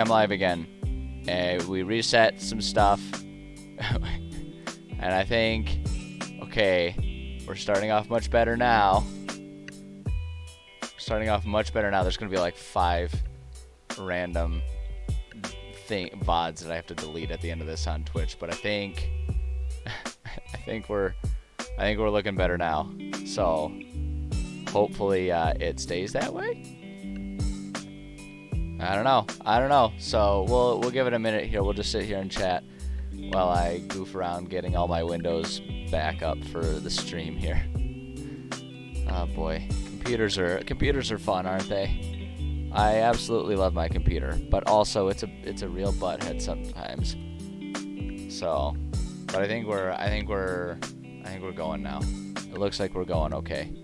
I'm live again. We reset some stuff. And I think, okay, we're starting off much better now. There's going to be like 5 random VODs that I have to delete at the end of this on Twitch. But I think, I think we're looking better now. So hopefully it stays that way. I don't know. So we'll give it a minute here. We'll just sit here and chat while I goof around getting all my windows back up for the stream here. Oh boy, computers are fun, aren't they? I absolutely love my computer, but also it's a real butthead sometimes. So, but I think we're going now. It looks like we're going okay.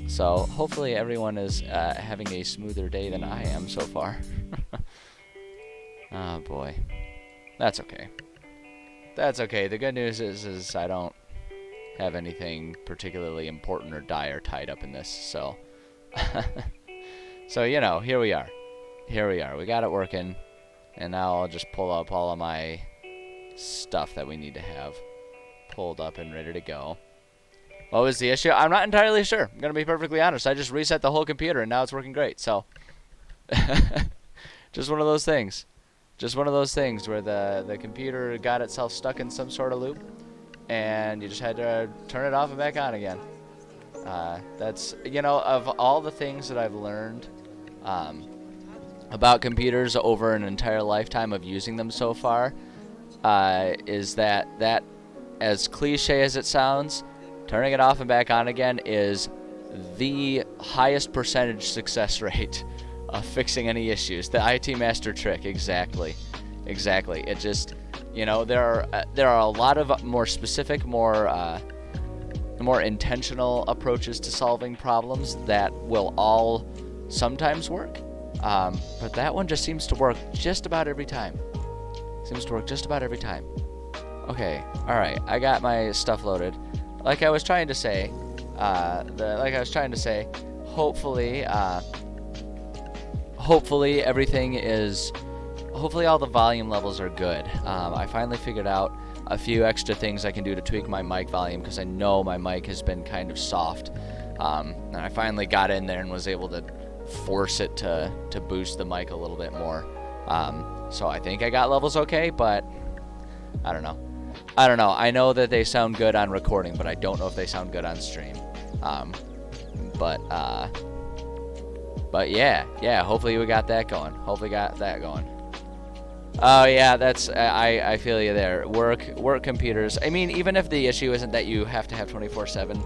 So hopefully everyone is having a smoother day than I am so far. Oh boy, that's okay. That's okay. The good news is I don't have anything particularly important or dire tied up in this. So, so you know, here we are. We got it working, and now I'll just pull up all of my stuff that we need to have pulled up and ready to go. What was the issue? I'm not entirely sure. I'm going to be perfectly honest. I just reset the whole computer, and now it's working great. So, just one of those things. Just one of those things where the computer got itself stuck in some sort of loop, and you just had to turn it off and back on again. That's, you know, of all the things that I've learned about computers over an entire lifetime of using them so far, is that as cliche as it sounds, turning it off and back on again is the highest percentage success rate of fixing any issues. The IT master trick, exactly. It just, you know, there are a lot of more specific, more intentional approaches to solving problems that will all sometimes work. But that one just seems to work just about every time. Okay, all right, I got my stuff loaded. Like I was trying to say, hopefully all the volume levels are good. I finally figured out a few extra things I can do to tweak my mic volume because I know my mic has been kind of soft. And I finally got in there and was able to force it to boost the mic a little bit more. So I think I got levels okay, but I don't know. I know that they sound good on recording, but I don't know if they sound good on stream. But yeah. Hopefully we got that going. Oh yeah, that's I feel you there. Work computers. I mean, even if the issue isn't that you have to have 24/7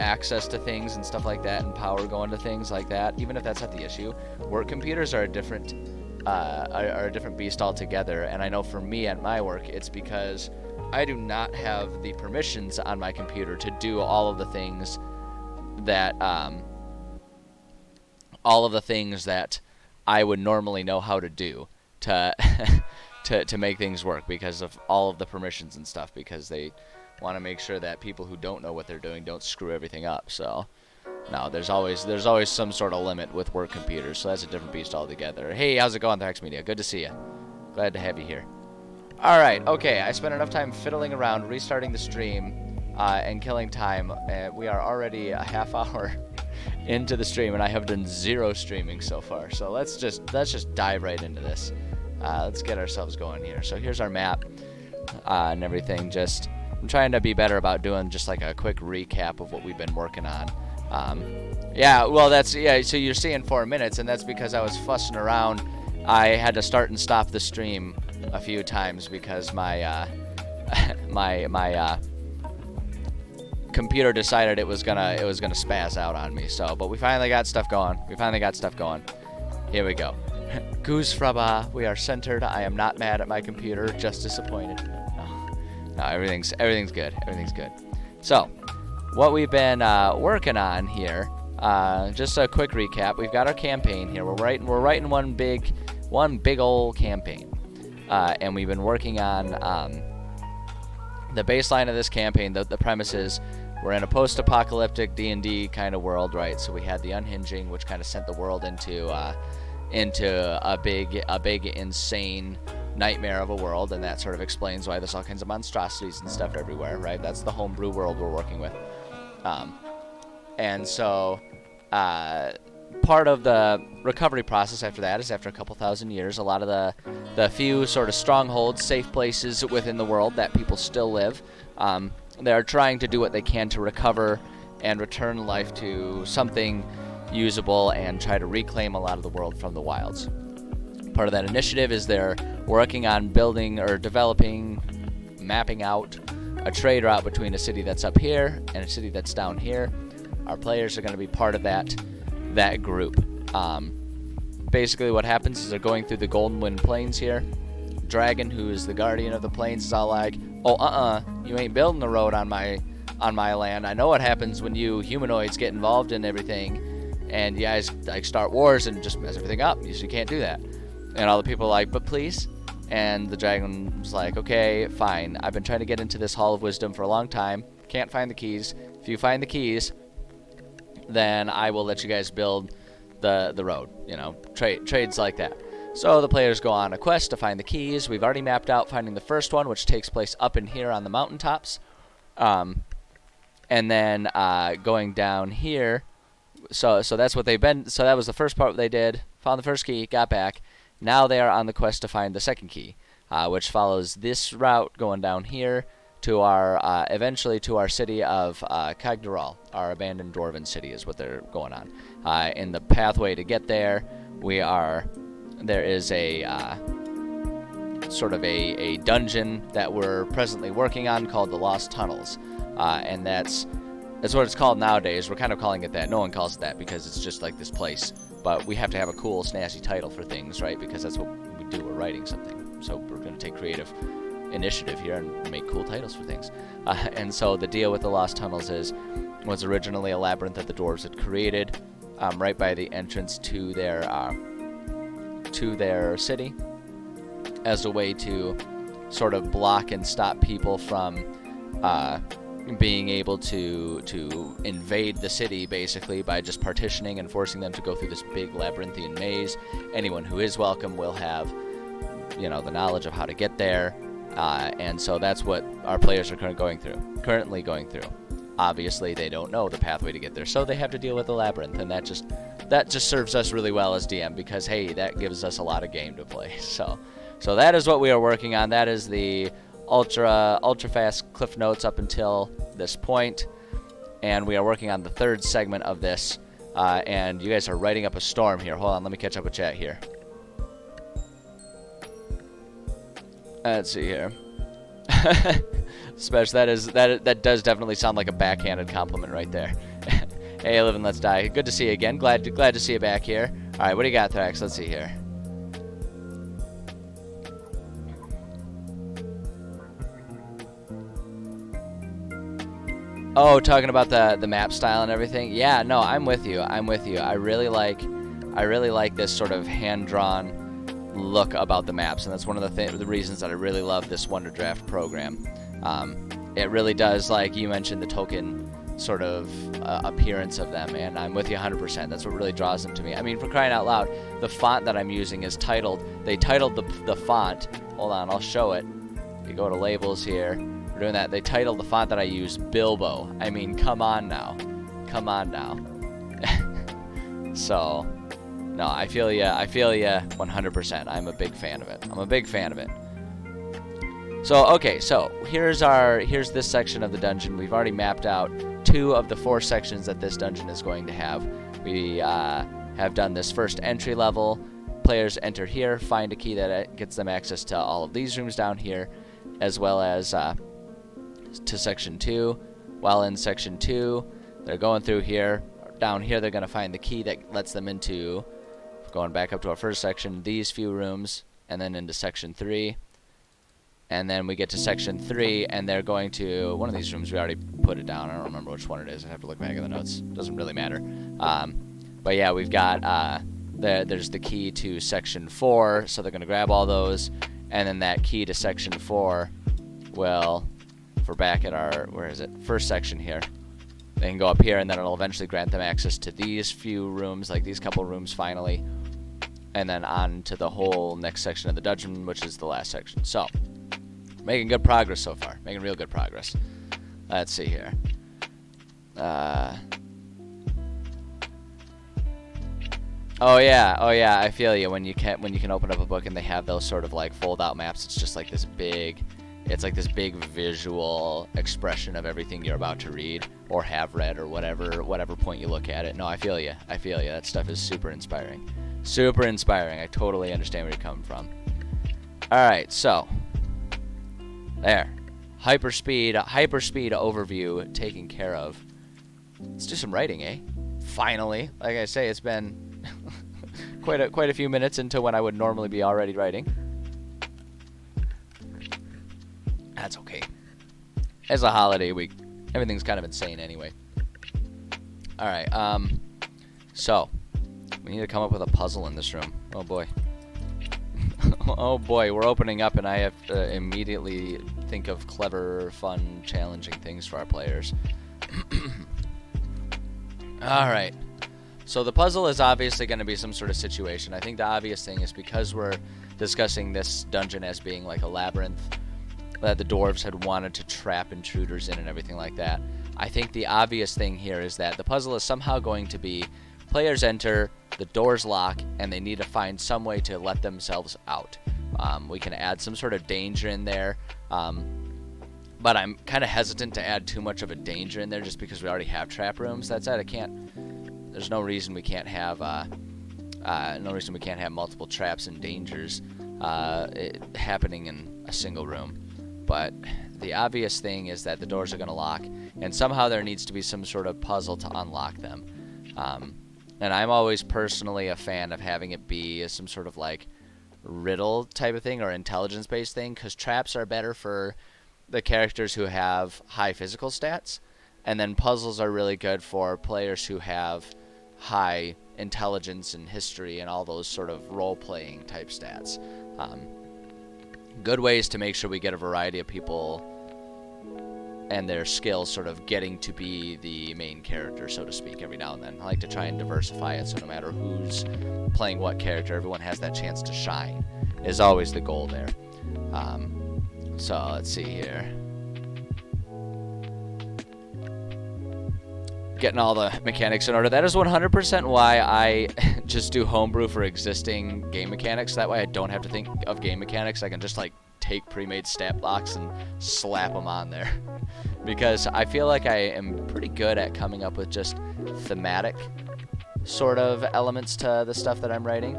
access to things and stuff like that, and power going to things like that. Even if that's not the issue, work computers are a different beast altogether. And I know for me at my work, it's because I do not have the permissions on my computer to do all of the things that I would normally know how to do to to make things work because of all of the permissions and stuff, because they want to make sure that people who don't know what they're doing don't screw everything up. So no, there's always some sort of limit with work computers, so that's a different beast altogether. Hey, how's it going, the Hex Media? Good to see you. Glad to have you here. Alright, okay, I spent enough time fiddling around, restarting the stream, and killing time. We are already a half hour into the stream, and I have done 0 streaming so far. So let's just dive right into this. Let's get ourselves going here. So here's our map and everything. I'm trying to be better about doing just like a quick recap of what we've been working on. So you're seeing 4 minutes, and that's because I was fussing around. I had to start and stop the stream a few times because my my computer decided it was gonna spaz out on me. So, but we finally got stuff going. Here we go. Goose fraba. We are centered. I am not mad at my computer. Just disappointed. No, everything's good. So, what we've been working on here, just a quick recap. We've got our campaign here. We're writing one big old campaign, and we've been working on the baseline of this campaign. The premise is we're in a post-apocalyptic D&D kind of world, right? So we had the unhinging, which kind of sent the world into into a big insane nightmare of a world, and that sort of explains why there's all kinds of monstrosities and stuff everywhere, right? That's the homebrew world we're working with. And so part of the recovery process after that is, after a couple thousand years, a lot of the few sort of strongholds, safe places within the world that people still live, they're trying to do what they can to recover and return life to something usable and try to reclaim a lot of the world from the wilds. Part of that initiative is they're working on building or developing, mapping out a trade route between a city that's up here and a city that's down here. Our players are going to be part of that group. Basically what happens is they're going through the Golden Wind Plains here. Dragon, who is the guardian of the plains, is all like, oh, you ain't building the road on my land. I know what happens when you humanoids get involved in everything and you guys like start wars and just mess everything up. You can't do that. And all the people are like, but please. And the dragon's like, okay, fine. I've been trying to get into this Hall of Wisdom for a long time. Can't find the keys. If you find the keys, then I will let you guys build the road. You know, trades like that. So the players go on a quest to find the keys. We've already mapped out finding the first one, which takes place up in here on the mountaintops. And then going down here. So that's what they've been. So that was the first part they did. Found the first key, got back. Now they are on the quest to find the second key, which follows this route going down here to our eventually to our city of Kagdaral. Our abandoned dwarven city is what they're going on. In the pathway to get there, there is a sort of a dungeon that we're presently working on called the Lost Tunnels, and that's what it's called nowadays. We're kind of calling it that. No one calls it that because it's just like this place. But we have to have a cool, snazzy title for things, right? Because that's what we do. We're writing something. So we're going to take creative initiative here and make cool titles for things. And so the deal with the Lost Tunnels was originally a labyrinth that the dwarves had created right by the entrance to their city as a way to sort of block and stop people from being able to invade the city, basically, by just partitioning and forcing them to go through this big labyrinthian maze. Anyone who is welcome will have, the knowledge of how to get there, and so that's what our players are currently going through. Obviously, they don't know the pathway to get there, so they have to deal with the labyrinth, and that just serves us really well as DM because, hey, that gives us a lot of game to play. So that is what we are working on. That is the ultra fast cliff notes up until this point, and we are working on the third segment of this, and you guys are writing up a storm here. Hold on, let me catch up with chat here. Let's see here. Especially that does definitely sound like a backhanded compliment right there. Hey, Live and Let's Die. Good to see you again. Glad to see you back here. All right, what do you got, Thrax? Let's see here. Oh, talking about the map style and everything. Yeah, no, I'm with you. I really like this sort of hand-drawn look about the maps, and that's one of the reasons that I really love this Wonder Draft program. It really does, like you mentioned, the token sort of appearance of them, and I'm with you 100%. That's what really draws them to me. I mean, for crying out loud, the font that I'm using is titled. They titled the font. Hold on, I'll show it. You go to labels here. We're doing that. They titled the font that I use Bilbo. I mean, come on now. So, no, I feel ya 100%. I'm a big fan of it. So, okay, so here's this section of the dungeon. We've already mapped out 2 of the 4 sections that this dungeon is going to have. We have done this first entry level. Players enter here, find a key that gets them access to all of these rooms down here, as well as to section 2. While in section 2, they're going through here. Down here, they're going to find the key that lets them into, going back up to our first section, these few rooms, and then into section 3. And then we get to section 3, and they're going to one of these rooms. We already put it down. I don't remember which one it is. I have to look back at the notes. Doesn't really matter. But yeah, we've got there's the key to section 4, so they're going to grab all those, and then that key to section 4 will, if we're back at our, first section here, they can go up here, and then it'll eventually grant them access to these few rooms, like these couple rooms finally. and then on to the whole next section of the dungeon, which is the last section. So, making good progress so far. Making real good progress. Let's see here. Oh yeah, I feel you. When you can open up a book and they have those sort of like fold-out maps, it's just like this big, it's like this big visual expression of everything you're about to read or have read or whatever point you look at it. No, I feel you. That stuff is super inspiring. Super inspiring. I totally understand where you're coming from. All right, so there, hyperspeed overview taken care of. Let's do some writing, eh? Finally, like I say, it's been quite a few minutes into when I would normally be already writing. That's okay. It's a holiday week. Everything's kind of insane anyway. All right. So we need to come up with a puzzle in this room. Oh boy. Oh boy, we're opening up, and I have to immediately think of clever, fun, challenging things for our players. All right. So the puzzle is obviously going to be some sort of situation. I think the obvious thing is, because we're discussing this dungeon as being like a labyrinth that the dwarves had wanted to trap intruders in and everything like that, I think the obvious thing here is that the puzzle is somehow going to be players enter, the doors lock, and they need to find some way to let themselves out. We can add some sort of danger in there, but I'm kind of hesitant to add too much of a danger in there just because we already have trap rooms. That said, there's no reason we can't have multiple traps and dangers happening in a single room. But the obvious thing is that the doors are going to lock, and somehow there needs to be some sort of puzzle to unlock them. And I'm always personally a fan of having it be some sort of like riddle type of thing or intelligence-based thing, because traps are better for the characters who have high physical stats, and then puzzles are really good for players who have high intelligence and history and all those sort of role-playing type stats. Good ways to make sure we get a variety of people and their skills sort of getting to be the main character, so to speak, every now and then. I like to try and diversify it, so no matter who's playing what character, everyone has that chance to shine, is always the goal there. So let's see here. Getting all the mechanics in order. That is 100% why I just do homebrew for existing game mechanics. That way I don't have to think of game mechanics. I can just like take pre-made stat blocks and slap them on there. Because I feel like I am pretty good at coming up with just thematic sort of elements to the stuff that I'm writing.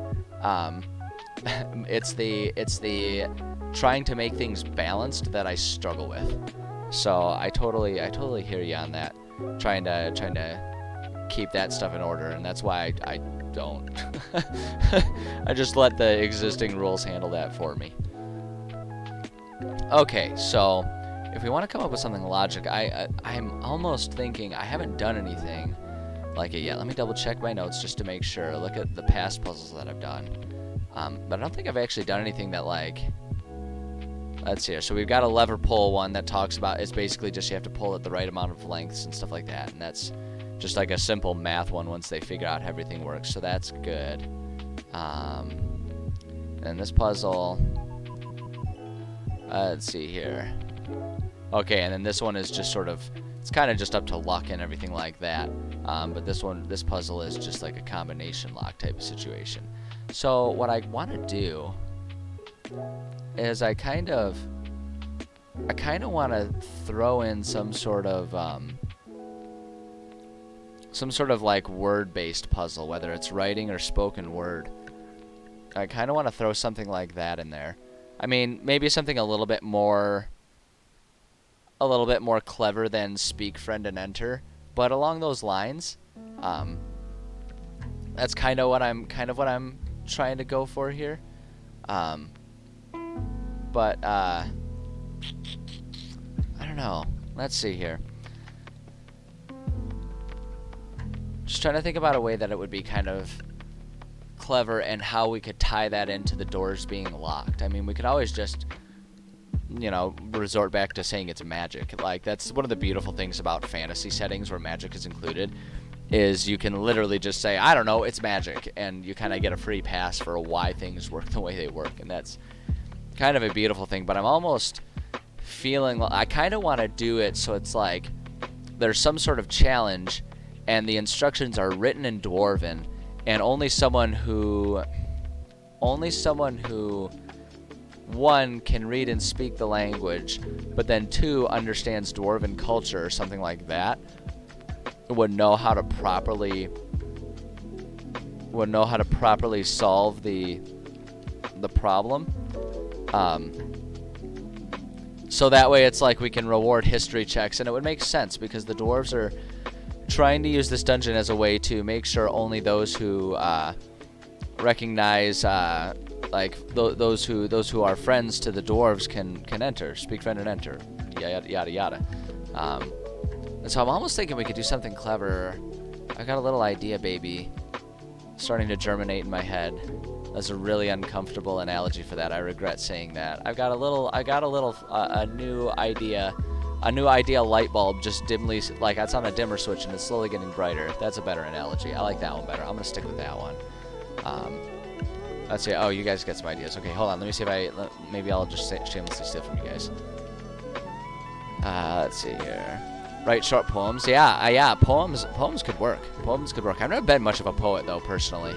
It's the trying to make things balanced that I struggle with. So I totally hear you on that. Trying to keep that stuff in order, and that's why I don't. I just let the existing rules handle that for me. Okay, so if we want to come up with something logic, I'm almost thinking I haven't done anything like it yet. Let me double check my notes just to make sure. Look at the past puzzles that I've done, but I don't think I've actually done anything that like. Let's see here. So we've got a lever pull one that talks about, it's basically just you have to pull it the right amount of lengths and stuff like that. And that's just like a simple math one once they figure out how everything works. So that's good. And this puzzle, let's see here. Okay, and then this one is just sort of, it's kind of just up to luck and everything like that. But this puzzle is just like a combination lock type of situation. So what I want to do is I kind of want to throw in some sort of like word-based puzzle, whether it's writing or spoken word. I kind of want to throw something like that in there. I mean, maybe something a little bit more clever than speak, friend, and enter, but along those lines. That's kind of what I'm trying to go for here. But, I don't know. Let's see here. Just trying to think about a way that it would be kind of clever and how we could tie that into the doors being locked. I mean, we could always just, resort back to saying it's magic. Like, that's one of the beautiful things about fantasy settings where magic is included, is you can literally just say, I don't know, it's magic, and you kind of get a free pass for why things work the way they work, and that's kind of a beautiful thing. But I'm almost feeling, I kind of want to do it so it's like there's some sort of challenge, and the instructions are written in Dwarven, and only someone who one, can read and speak the language, but then two, understands Dwarven culture or something like that, would know how to properly solve the problem. So that way it's like we can reward history checks, and it would make sense because the dwarves are trying to use this dungeon as a way to make sure only those who recognize those who are friends to the dwarves can enter, speak friend and enter, yada yada yada. And so I'm almost thinking we could do something clever. I got a little idea, baby, starting to germinate in my head. That's a really uncomfortable analogy for that. I regret saying that. A new idea light bulb just dimly, like it's on a dimmer switch and it's slowly getting brighter. That's a better analogy. I like that one better. I'm gonna stick with that one. Let's see. Oh, you guys get some ideas. Okay, hold on. Let me see if maybe I'll just shamelessly steal from you guys. Let's see here. Write short poems. Yeah. Poems could work. Poems could work. I've never been much of a poet though, personally.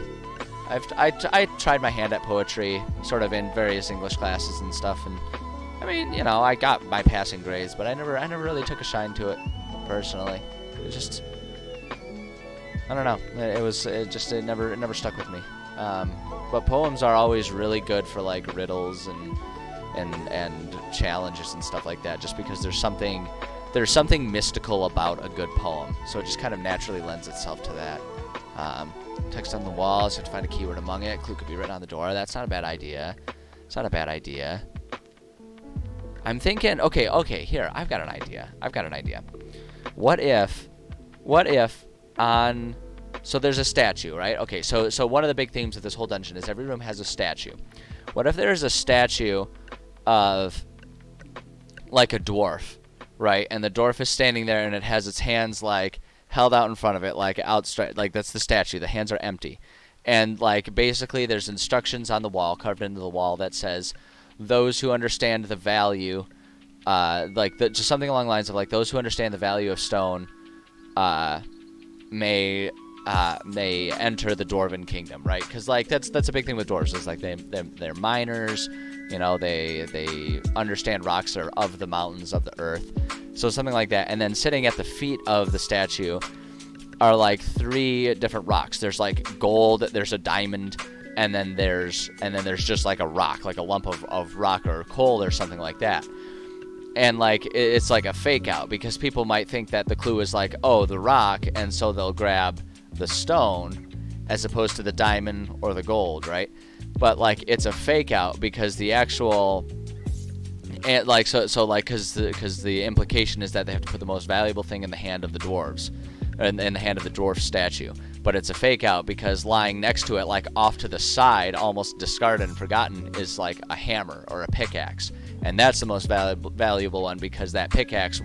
I tried my hand at poetry, sort of in various English classes and stuff, and I mean, you know, I got my passing grades, but I never really took a shine to it, personally. It just, I don't know. It never stuck with me. But poems are always really good for like riddles and challenges and stuff like that, just because there's something mystical about a good poem, so it just kind of naturally lends itself to that. Text on the walls, you have to find a keyword among it. Clue could be written on the door. That's not a bad idea. It's not a bad idea. I'm thinking, okay, here, I've got an idea. What if so there's a statue, right? Okay, so one of the big themes of this whole dungeon is every room has a statue. What if there's a statue of like a dwarf, right? And the dwarf is standing there and it has its hands like held out in front of it, like outstretched, like that's the statue. The hands are empty. And like basically there's instructions on the wall, carved into the wall, that says those who understand the value, just something along the lines of like those who understand the value of stone may enter the Dwarven kingdom, right? Because like that's a big thing with dwarves, is like they're miners, you know, they understand rocks are of the mountains of the earth, so something like that. And then sitting at the feet of the statue are like 3 different rocks. There's like gold, there's a diamond, and then there's just like a rock, like a lump of rock or coal or something like that. And like it's like a fake out, because people might think that the clue is like, oh, the rock, and so they'll grab the stone as opposed to the diamond or the gold, right? But like it's a fake out, because the actual, and like so like because the implication is that they have to put the most valuable thing in the hand of the dwarves, in the hand of the dwarf statue. But it's a fake out because lying next to it, like off to the side, almost discarded and forgotten, is like a hammer or a pickaxe, and that's the most valuable one, because that pickaxe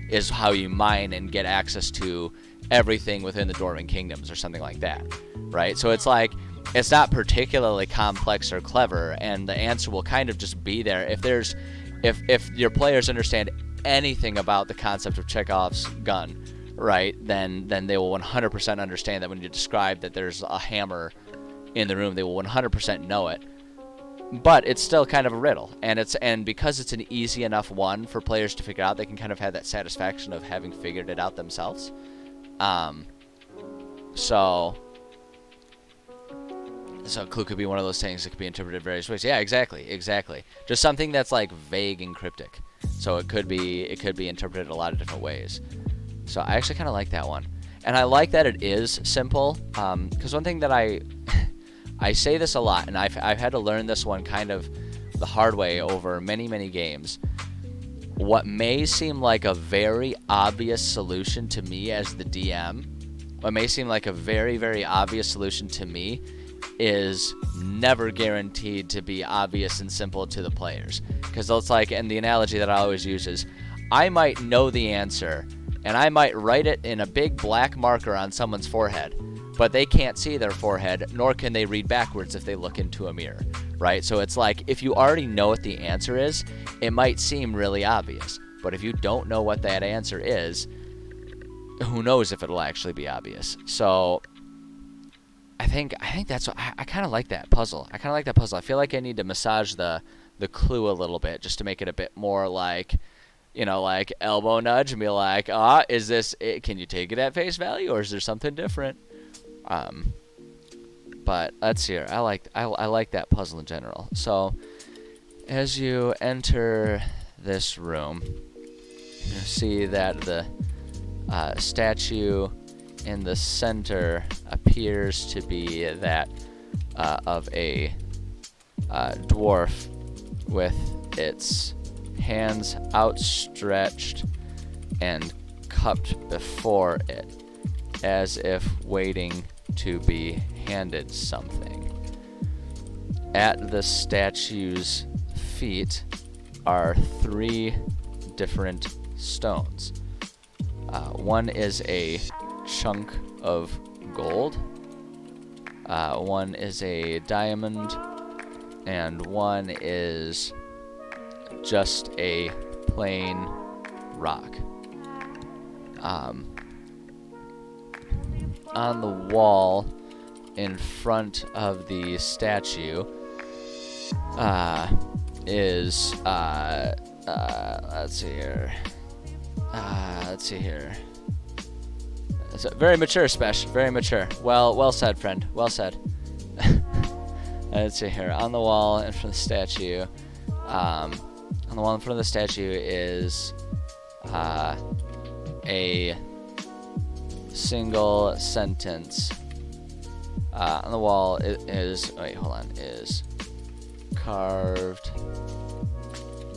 is how you mine and get access to everything within the Dwarven kingdoms or something like that, right? So it's like it's not particularly complex or clever, and the answer will kind of just be there. If your players understand anything about the concept of Chekhov's gun, right, then they will 100% understand that when you describe that there's a hammer in the room, they will 100% know it. But it's still kind of a riddle, and because it's an easy enough one for players to figure out, they can kind of have that satisfaction of having figured it out themselves. So clue could be one of those things that could be interpreted various ways. Yeah, exactly. Just something that's like vague and cryptic. So it could be interpreted a lot of different ways. So I actually kind of like that one, and I like that it is simple. Because one thing that I say this a lot, and I've had to learn this one kind of the hard way over many games. What may seem like a very obvious solution to me as the DM, what may seem like a very, very obvious solution to me, is never guaranteed to be obvious and simple to the players. Because it's like, and the analogy that I always use is, I might know the answer, and I might write it in a big black marker on someone's forehead, but they can't see their forehead, nor can they read backwards if they look into a mirror, right? So it's like, if you already know what the answer is, it might seem really obvious, but if you don't know what that answer is, who knows if it'll actually be obvious. So I think that's what I kind of like that puzzle. I feel like I need to massage the clue a little bit just to make it a bit more like, you know, like elbow nudge and be like, is this it? Can you take it at face value, or is there something different? But let's see here. I like that puzzle in general. So as you enter this room, you see that the statue in the center appears to be that of a dwarf with its hands outstretched and cupped before it, as if waiting to be handed something. At the statue's feet are 3 different stones. One is a chunk of gold, one is a diamond, and one is just a plain rock. On the wall in front of the statue is let's see here. It's a very mature special, very mature. Well said, friend. Well said. Let's see here. On the wall in front of the statue, is a single sentence. On the wall is carved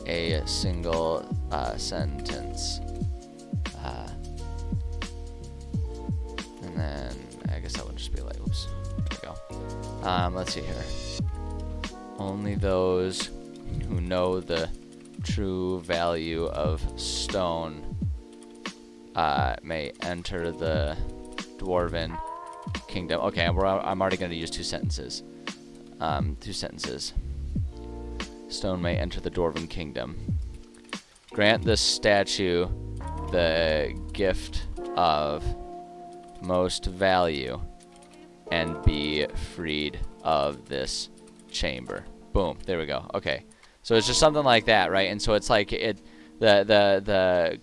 a single sentence. And then I guess that would just be like, oops, there we go. Let's see here. Only those who know the true value of stone may enter the dwarven kingdom. Okay, I'm already going to use 2 sentences. 2 sentences. Stone may enter the dwarven kingdom. Grant this statue the gift of most value and be freed of this chamber. Boom, there we go. Okay, so it's just something like that, right? And so it's like the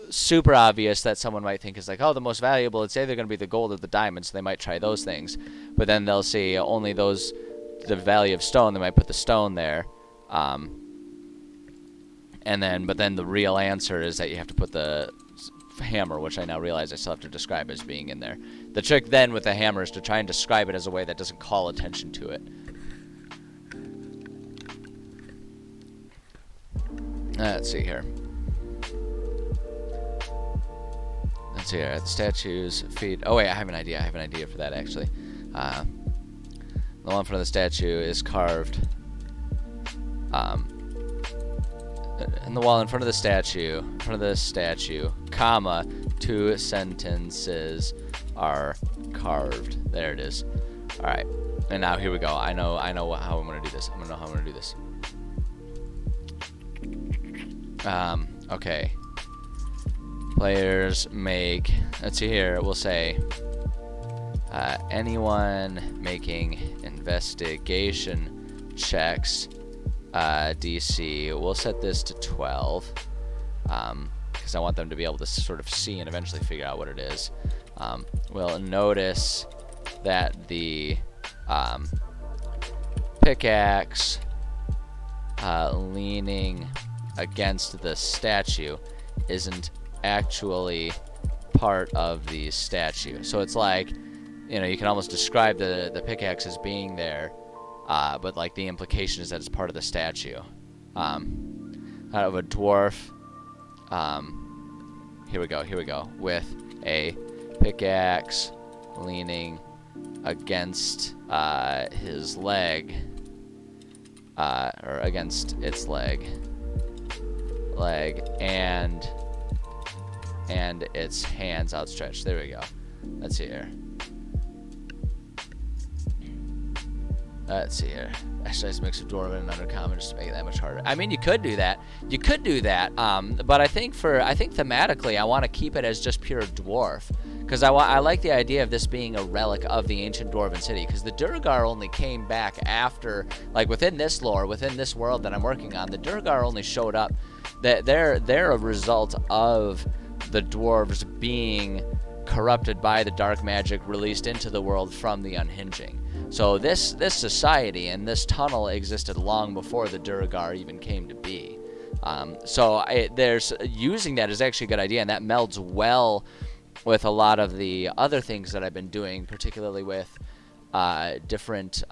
super obvious that someone might think is like, oh, the most valuable, it's either going to be the gold or the diamond, so they might try those things, but then they'll see only those, the value of stone, they might put the stone there, but then the real answer is that you have to put the hammer, which I now realize I still have to describe as being in there. The trick then with the hammer is to try and describe it as a way that doesn't call attention to it. Let's see here. Let's see here. At the statue's feet. Oh wait, I have an idea. For that actually. The one in front of the statue is carved. In the wall in front of the statue, comma, 2 sentences are carved. There it is. All right. And now here we go. I know how I'm gonna do this. Okay. Players make, let's see here, we'll say, anyone making investigation checks, DC, we'll set this to 12, because I want them to be able to sort of see and eventually figure out what it is. We'll notice that the pickaxe leaning against the statue isn't actually part of the statue. So it's like, you know, you can almost describe the pickaxe as being there, but like the implication is that it's part of the statue. Out of a dwarf, here we go, with a pickaxe leaning against his leg, or against its leg, and and its hands outstretched. There we go. Let's see here. Let's see here. Actually, let's mix of dwarven and undercommon just to make it that much harder. I mean, you could do that. You could do that. But I think thematically, I want to keep it as just pure dwarf, because I like the idea of this being a relic of the ancient dwarven city. Because the Durgar only came back after, like within this lore, within this world that I'm working on, the Durgar only showed up. That they're a result of the dwarves being corrupted by the dark magic released into the world from the unhinging. So this society and this tunnel existed long before the Durgar even came to be. There's using that is actually a good idea, and that melds well with a lot of the other things that I've been doing, particularly with different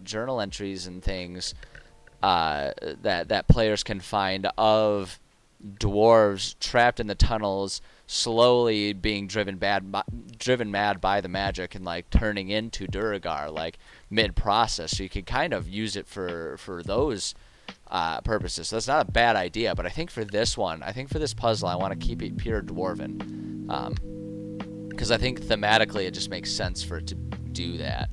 journal entries and things that players can find of dwarves trapped in the tunnels, slowly being driven mad by the magic and like turning into Durgar like mid-process. So you can kind of use it for those purposes. So that's not a bad idea, but I think for this one, I think for this puzzle, I want to keep it pure dwarven, because I think thematically it just makes sense for it to do that.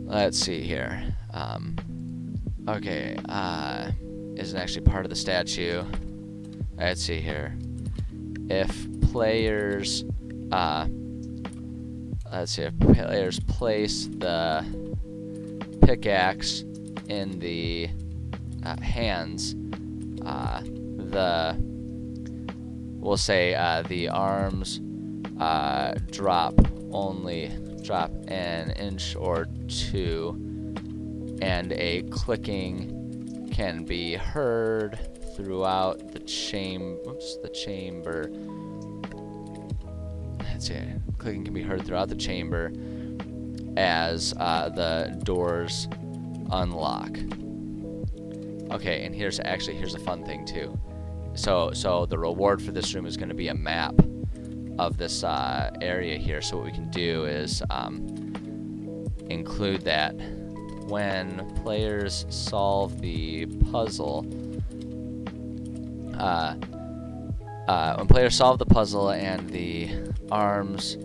Let's see here. Okay. Isn't actually part of the statue. Let's see here. If players, if players place the pickaxe in the hands, we'll say the arms drop an inch or two, and a clicking can be heard throughout the chamber. Let's see. Clicking can be heard throughout the chamber as the doors unlock. Okay, and here's a fun thing too. So the reward for this room is going to be a map of this area here. So what we can do is include that. When players solve the puzzle, and the arms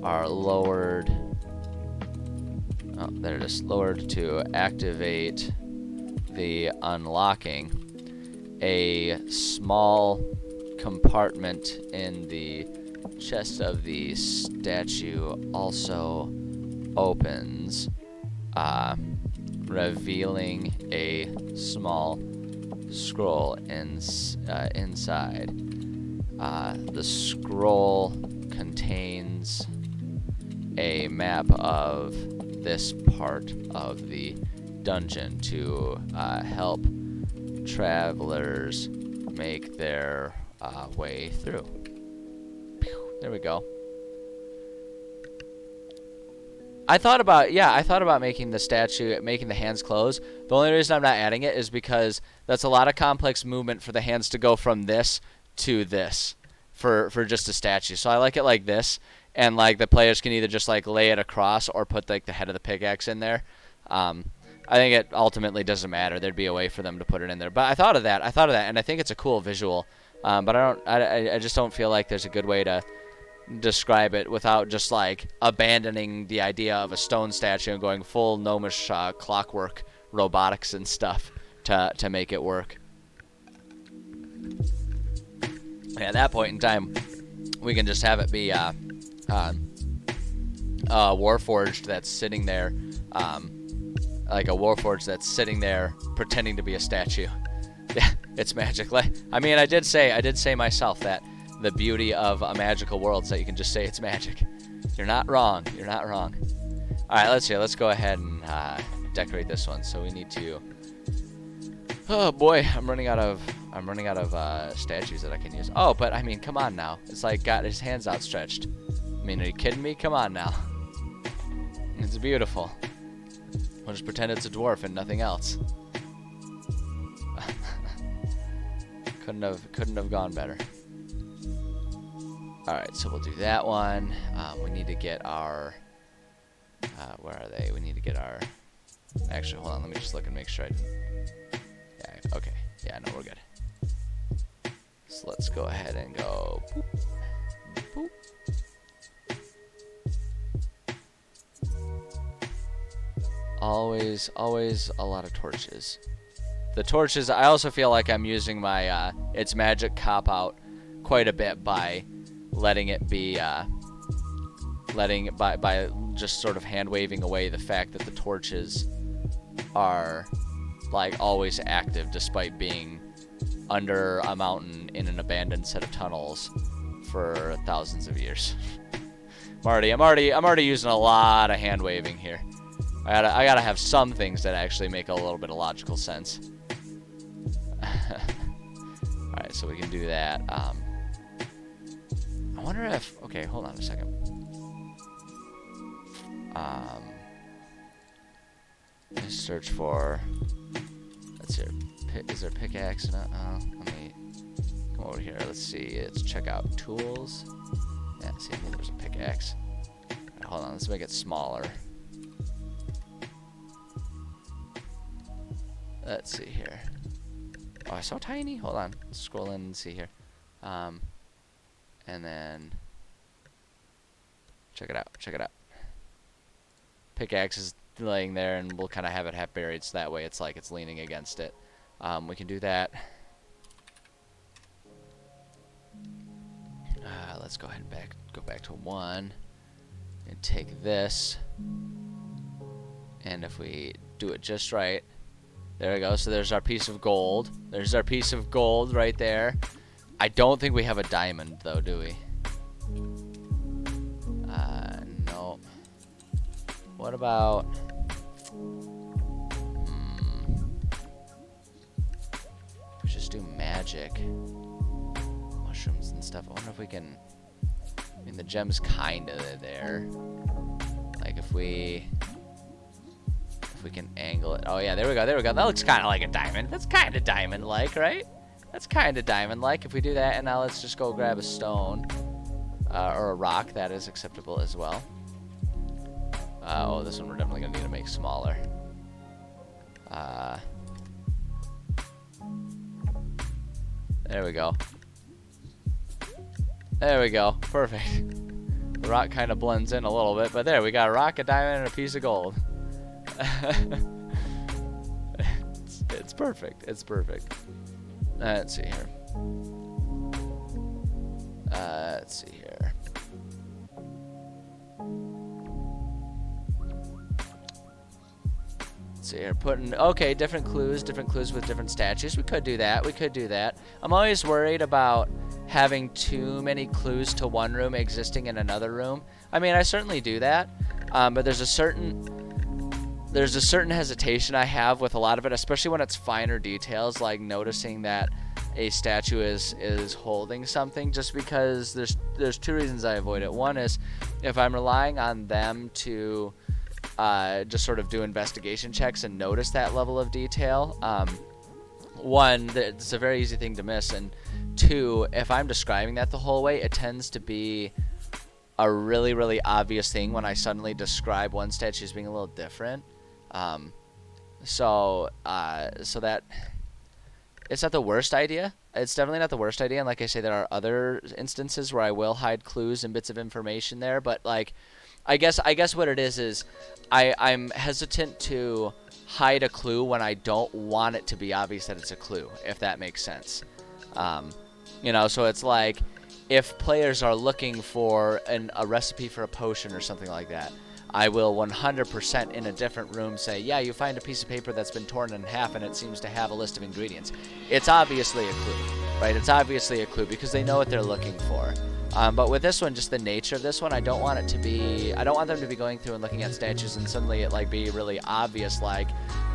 are lowered, lowered to activate the unlocking, a small compartment in the chest of the statue also opens, revealing a small scroll inside. The scroll contains a map of this part of the dungeon to help travelers make their way through. There we go. I thought about making the statue, making the hands close. The only reason I'm not adding it is because that's a lot of complex movement for the hands to go from this to this for just a statue. So I like it like this, and like the players can either just like lay it across or put like the head of the pickaxe in there. I think it ultimately doesn't matter. There'd be a way for them to put it in there. But I thought of that, and I think it's a cool visual. But I just don't feel like there's a good way to describe it without just like abandoning the idea of a stone statue and going full gnomish clockwork robotics and stuff to make it work. At that point in time, we can just have it be Warforged that's sitting there, like a Warforged that's sitting there pretending to be a statue. Yeah, it's magic. I mean, I did say myself that the beauty of a magical world is that you can just say it's magic. You're not wrong. You're not wrong. All right, let's see. Let's go ahead and decorate this one. So we need to. Oh boy, I'm running out of statues that I can use. Oh, but I mean, come on now. It's like got his hands outstretched. I mean, are you kidding me? Come on now. It's beautiful. We'll just pretend it's a dwarf and nothing else. Couldn't have gone better. Alright, so we'll do that one. We need to get our... where are they? We need to get our... Actually, hold on. Let me just look and make sure I didn't... Yeah, okay. Yeah, no, we're good. So let's go ahead and go boop, boop. Always a lot of torches. The torches, I also feel like I'm using my its magic cop-out quite a bit by letting it be, by just sort of hand-waving away the fact that the torches are, like, always active despite being under a mountain in an abandoned set of tunnels for thousands of years. I'm already using a lot of hand-waving here. I gotta have some things that actually make a little bit of logical sense. Alright, so we can do that. I wonder if... Okay, hold on a second. Let's search for... Let's see. Is there a pickaxe in it? Let me come over here. Let's see. Let's check out tools. Yeah, see, I think there's a pickaxe. Right, hold on, let's make it smaller. Let's see here. Oh, it's so tiny. Hold on. Let's scroll in and see here. And then check it out. Check it out. Pickaxe is laying there, and we'll kind of have it half buried, so that way it's like it's leaning against it. We can do that. Let's go ahead and go back to 1 and take this. And if we do it just right, there we go. So there's our piece of gold. There's our piece of gold right there. I don't think we have a diamond, though, do we? No. What about... We just do magic. Mushrooms and stuff. I wonder if we can... I mean, the gem's kind of there. Like, if we can angle it. Oh, yeah, there we go, there we go. That looks kind of like a diamond. That's kind of diamond-like, right? That's kind of diamond-like. If we do that, and now let's just go grab a stone. Or a rock, that is acceptable as well. Oh, this one we're definitely going to need to make smaller. There we go. There we go. Perfect. The rock kind of blends in a little bit, but there, we got a rock, a diamond, and a piece of gold. It's perfect. It's perfect. Let's see here. Let's see here. Let's see here. Okay, different clues with different statues. We could do that. We could do that. I'm always worried about having too many clues to one room existing in another room. I mean, I certainly do that, but there's a certain hesitation I have with a lot of it, especially when it's finer details, like noticing that a statue is holding something, just because there's two reasons I avoid it. One is if I'm relying on them to just sort of do investigation checks and notice that level of detail. One, it's a very easy thing to miss, and two, if I'm describing that the whole way, it tends to be a really, really obvious thing when I suddenly describe one statue as being a little different. So that it's not the worst idea. It's definitely not the worst idea, and like I say, there are other instances where I will hide clues and bits of information there, but like I guess what it is I'm hesitant to hide a clue when I don't want it to be obvious that it's a clue, if that makes sense. You know, so it's like if players are looking for a recipe for a potion or something like that, I will 100% in a different room say, yeah, you find a piece of paper that's been torn in half and it seems to have a list of ingredients. It's obviously a clue, right? It's obviously a clue because they know what they're looking for. But with this one, just the nature of this one, I don't want them to be going through and looking at statues and suddenly it like be really obvious, like,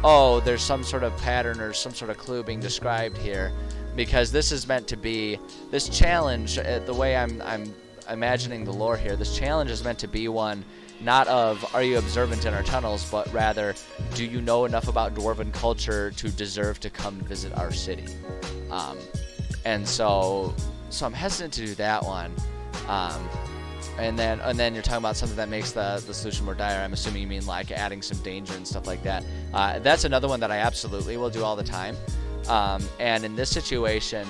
oh, there's some sort of pattern or some sort of clue being described here, because this is meant to be, this challenge, the way I'm imagining the lore here, this challenge is meant to be one not of are you observant in our tunnels, but rather do you know enough about dwarven culture to deserve to come visit our city. And so I'm hesitant to do that one. And then you're talking about something that makes the solution more dire. I'm assuming you mean like adding some danger and stuff like that. That's another one that I absolutely will do all the time. And in this situation,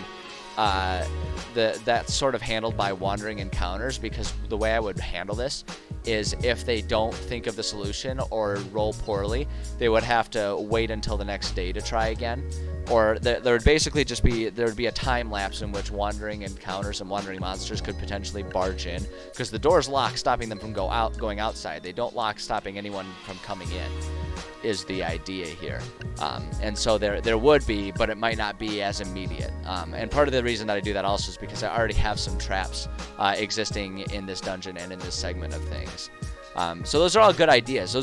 that's sort of handled by wandering encounters, because the way I would handle this is if they don't think of the solution or roll poorly, they would have to wait until the next day to try again. Or there would basically just be, there would be a time lapse in which wandering encounters and wandering monsters could potentially barge in, because the doors lock, stopping them from going outside. They don't lock, stopping anyone from coming in, is the idea here. And so there would be, but it might not be as immediate. And part of the reason that I do that also is because I already have some traps existing in this dungeon and in this segment of things. So those are all good ideas.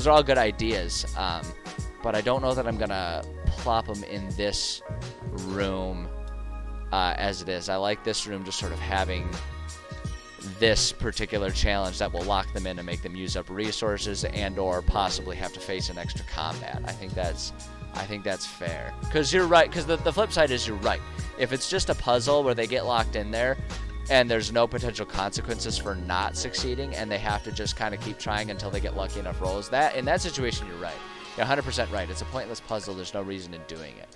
But I don't know that I'm gonna plop them in this room as it is. I like this room just sort of having this particular challenge that will lock them in and make them use up resources and or possibly have to face an extra combat. I think that's fair. Because you're right, because the flip side is you're right. If it's just a puzzle where they get locked in there and there's no potential consequences for not succeeding and they have to just kind of keep trying until they get lucky enough rolls, that in that situation you're right. You're 100% right. It's a pointless puzzle. There's no reason in doing it.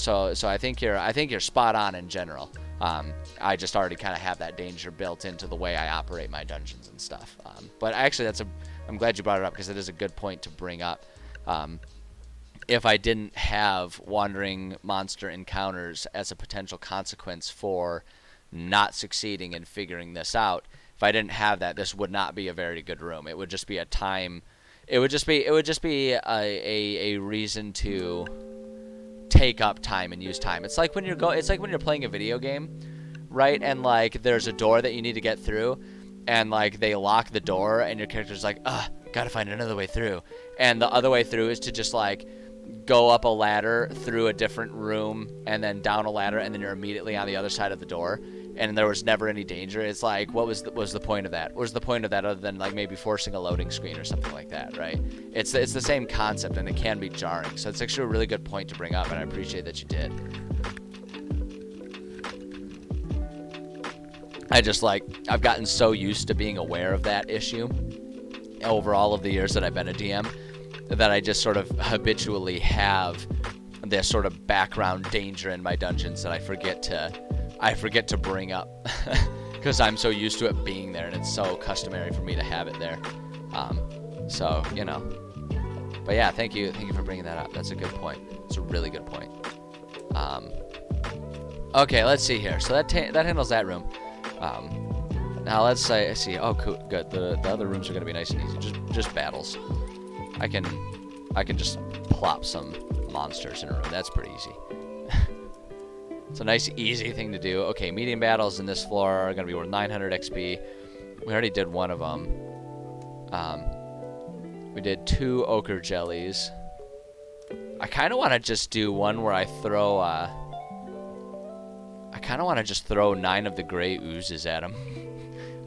So I think you're spot on in general. I just already kind of have that danger built into the way I operate my dungeons and stuff. But actually, I'm glad you brought it up, because it is a good point to bring up. If I didn't have wandering monster encounters as a potential consequence for not succeeding in figuring this out, if I didn't have that, this would not be a very good room. It would just be a time. It would just be a reason to take up time and use time. It's like when you're playing a video game, right? And like there's a door that you need to get through, and like they lock the door, and your character's like, gotta find another way through. And the other way through is to just like go up a ladder through a different room and then down a ladder, and then you're immediately on the other side of the door. And there was never any danger. It's like, what was the point of that? What was the point of that other than like maybe forcing a loading screen or something like that, right? It's the same concept, and it can be jarring. So it's actually a really good point to bring up, and I appreciate that you did. I've gotten so used to being aware of that issue over all of the years that I've been a DM that I just sort of habitually have this sort of background danger in my dungeons that I forget to bring up because I'm so used to it being there, and it's so customary for me to have it there. So, you know. But yeah, thank you for bringing that up. That's a good point. It's a really good point. Okay, let's see here. So that handles that room. Now let's see. Oh, cool, good. The other rooms are gonna be nice and easy. Just battles. I can just plop some monsters in a room. That's pretty easy. It's a nice, easy thing to do. Okay, medium battles in this floor are going to be worth 900 XP. We already did one of them. We did 2 ochre jellies. I kind of want to just do one where I throw... I kind of want to just throw 9 of the gray oozes at them.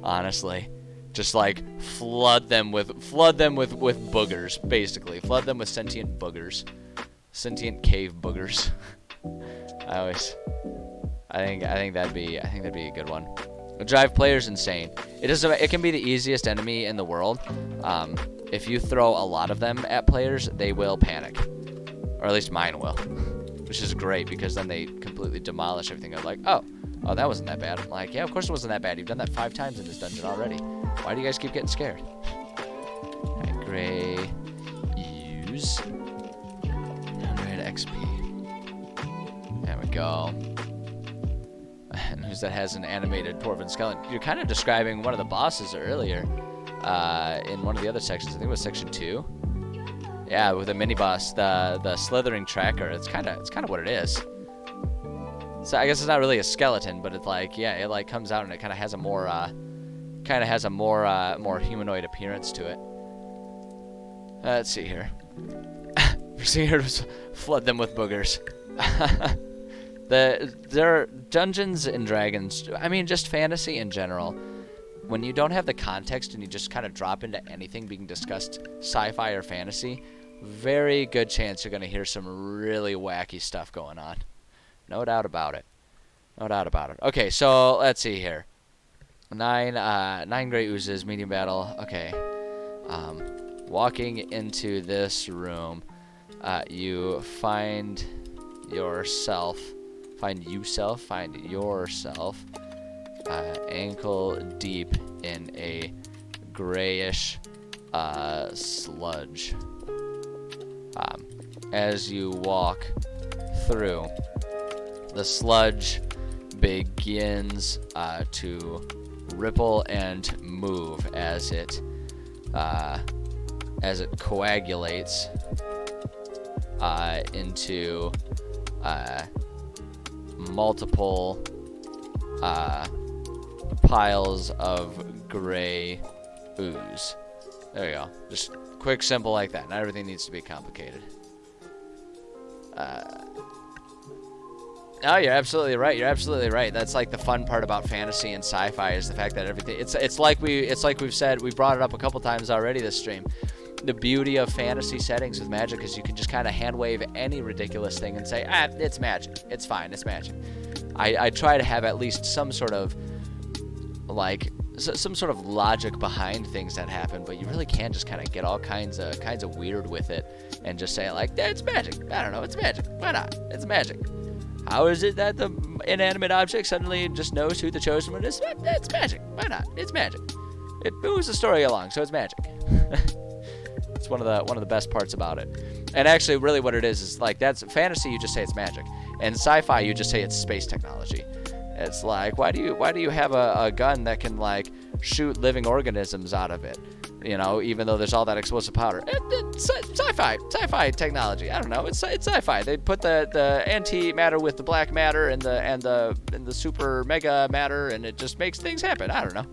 Honestly. Just, like, flood them with boogers, basically. Flood them with sentient boogers. Sentient cave boogers. I think that'd be a good one. Drive players insane. It can be the easiest enemy in the world. If you throw a lot of them at players, they will panic, or at least mine will, which is great because then they completely demolish everything. They're like, oh, that wasn't that bad. I'm like, yeah, of course it wasn't that bad. You've done that 5 times in this dungeon already. Why do you guys keep getting scared? Alright, gray use 100 XP. There we go. And who's that has an animated dwarven skeleton? You're kind of describing one of the bosses earlier in one of the other sections. I think it was section 2. Yeah, with a mini boss, the Slithering Tracker. It's kind of what it is. So I guess it's not really a skeleton, but it's like, yeah, it like comes out and it kind of has a more humanoid appearance to it. Let's see here. Proceed here to flood them with boogers. There are Dungeons and Dragons, I mean, just fantasy in general. When you don't have the context and you just kind of drop into anything being discussed, sci-fi or fantasy, very good chance you're going to hear some really wacky stuff going on. No doubt about it. No doubt about it. Okay, so let's see here. 9 gray oozes, medium battle. Okay. Walking into this room, you find yourself find yourself ankle deep in a grayish sludge. As you walk through, the sludge begins to ripple and move as it coagulates into multiple piles of gray ooze. There you go. Just quick, simple like that. Not everything needs to be complicated. No, you're absolutely right. You're absolutely right. That's like the fun part about fantasy and sci-fi is the fact that everything. It's like we've said. We brought it up a couple times already this stream. The beauty of fantasy settings with magic is you can just kind of hand wave any ridiculous thing and say, it's magic. It's fine. It's magic. I try to have at least some sort of some sort of logic behind things that happen, but you really can just kind of get all kinds of weird with it and just say like, it's magic. I don't know. It's magic. Why not? It's magic. How is it that the inanimate object suddenly just knows who the chosen one is? It's magic. Why not? It's magic. It moves the story along, so it's magic. It's one of the best parts about it. And actually, really, what it is like that's fantasy. You just say it's magic, and sci-fi you just say it's space technology. It's like why do you have a gun that can like shoot living organisms out of it? You know, even though there's all that explosive powder. It's sci-fi technology. I don't know. It's sci-fi. They put the antimatter with the black matter and the super mega matter, and it just makes things happen. I don't know.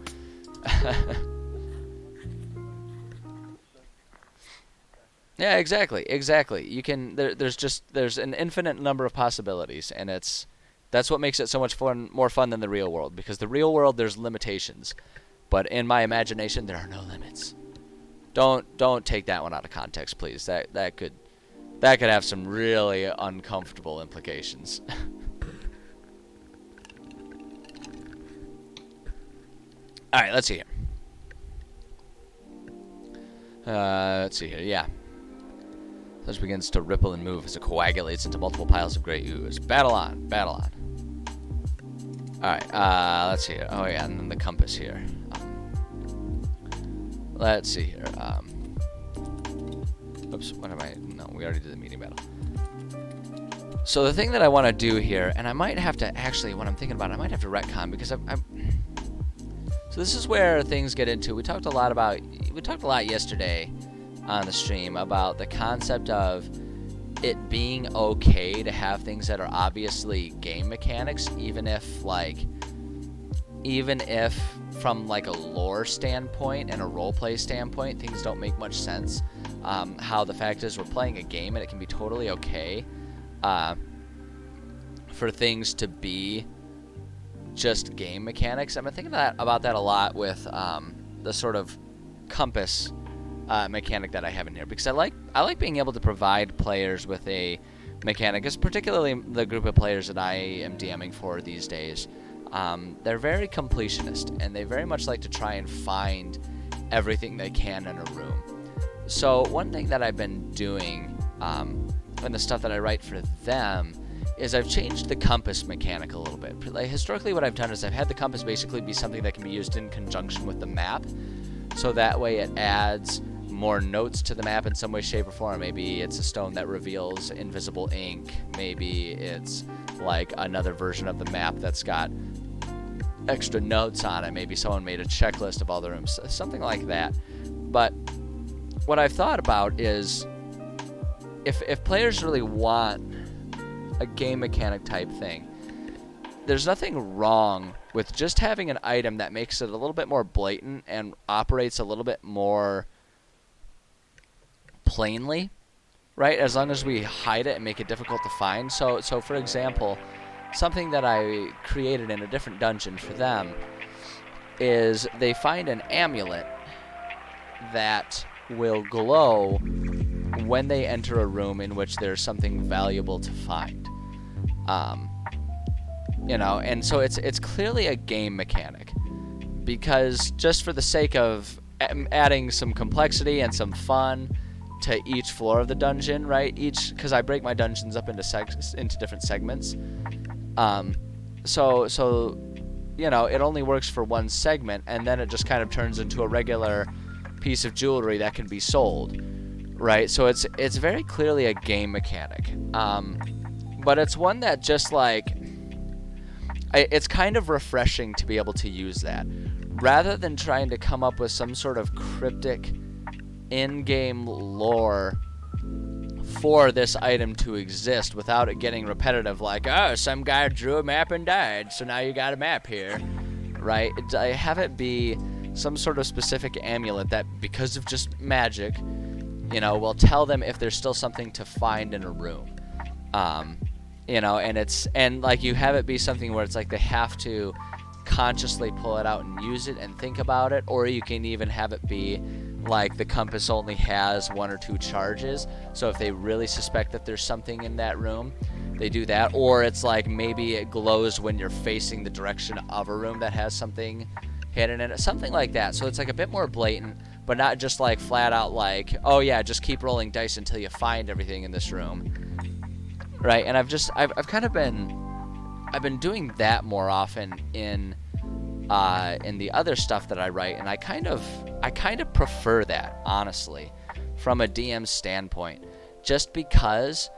Yeah, exactly. You can. There's an infinite number of possibilities, and that's what makes it so much more fun than the real world. Because the real world, there's limitations. But in my imagination, there are no limits. Don't take that one out of context, please. That could have some really uncomfortable implications. All right, let's see here. Yeah. Sludge begins to ripple and move as it coagulates into multiple piles of gray ooze. Battle on. All right. Let's see here. Oh yeah, and then the compass here. Let's see here. Oops, what am I? No, we already did the meeting battle. So the thing that I want to do here, and I might have to actually, when I'm thinking about it, I might have to retcon because I'm so this is where things get into. We talked a lot yesterday on the stream about the concept of it being okay to have things that are obviously game mechanics, even if from like a lore standpoint and a roleplay standpoint, things don't make much sense. How the fact is we're playing a game and it can be totally okay for things to be just game mechanics. I've been thinking about that a lot with the sort of compass mechanic that I have in here, because I like being able to provide players with a mechanic, because particularly the group of players that I am DMing for these days, they're very completionist, and they very much like to try and find everything they can in a room. So one thing that I've been doing in the stuff that I write for them is I've changed the compass mechanic a little bit. Like, historically what I've done is I've had the compass basically be something that can be used in conjunction with the map, so that way it adds more notes to the map in some way, shape, or form. Maybe it's a stone that reveals invisible ink. Maybe it's like another version of the map that's got extra notes on it. Maybe someone made a checklist of all the rooms, something like that. But what I've thought about is if players really want a game mechanic type thing, there's nothing wrong with just having an item that makes it a little bit more blatant and operates a little bit more plainly, right? As long as we hide it and make it difficult to find. So for example, something that I created in a different dungeon for them is they find an amulet that will glow when they enter a room in which there's something valuable to find. And so it's clearly a game mechanic, because just for the sake of adding some complexity and some fun to each floor of the dungeon, right? Because I break my dungeons up into different segments. So you know, it only works for one segment, and then it just kind of turns into a regular piece of jewelry that can be sold, right? So it's very clearly a game mechanic, but it's one that just like it's kind of refreshing to be able to use that rather than trying to come up with some sort of cryptic in-game lore for this item to exist without it getting repetitive, like, oh, some guy drew a map and died, so now you got a map here, right? I have it be some sort of specific amulet that, because of just magic, you know, will tell them if there's still something to find in a room. You know, and like you have it be something where it's like they have to consciously pull it out and use it and think about it, or you can even have it be like the compass only has 1 or 2 charges, so if they really suspect that there's something in that room, they do that. Or it's like maybe it glows when you're facing the direction of a room that has something hidden in it, something like that. So it's like a bit more blatant, but not just like flat out like, oh yeah, just keep rolling dice until you find everything in this room, right? And I've been doing that more often in the other stuff that I write, and I kind of prefer that, honestly, from a DM standpoint, just because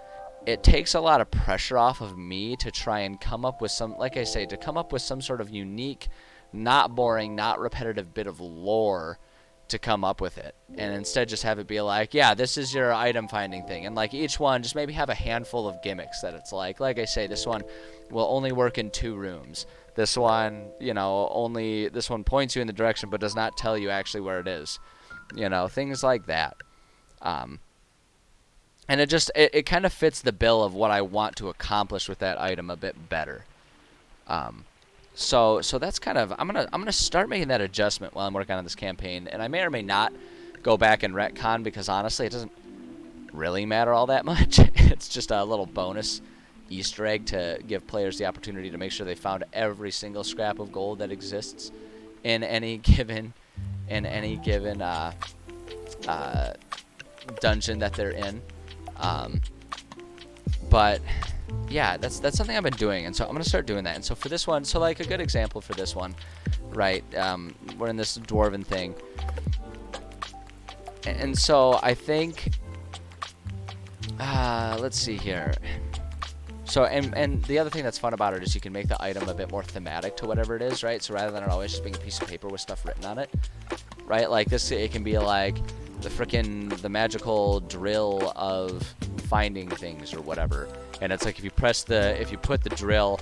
it takes a lot of pressure off of me to try and come up with some, like I say, to come up with some sort of unique, not boring, not repetitive bit of lore to come up with it, and instead just have it be like, yeah, this is your item finding thing, and like each one just maybe have a handful of gimmicks that it's like I say, this one will only work in 2 rooms. This one, you know, this one points you in the direction but does not tell you actually where it is. You know, things like that. And it kind of fits the bill of what I want to accomplish with that item a bit better. So that's kind of, I'm gonna start making that adjustment while I'm working on this campaign, and I may or may not go back and retcon, because honestly it doesn't really matter all that much. It's just a little bonus Easter egg to give players the opportunity to make sure they found every single scrap of gold that exists in any given dungeon that they're in. But yeah, that's something I've been doing, and so I'm gonna start doing that. And so for this one, so like a good example for this one, right? We're in this dwarven thing, and so I think let's see here. So, and the other thing that's fun about it is you can make the item a bit more thematic to whatever it is, right? So rather than it always just being a piece of paper with stuff written on it, right? Like this, it can be like the magical drill of finding things or whatever. And it's like if you put the drill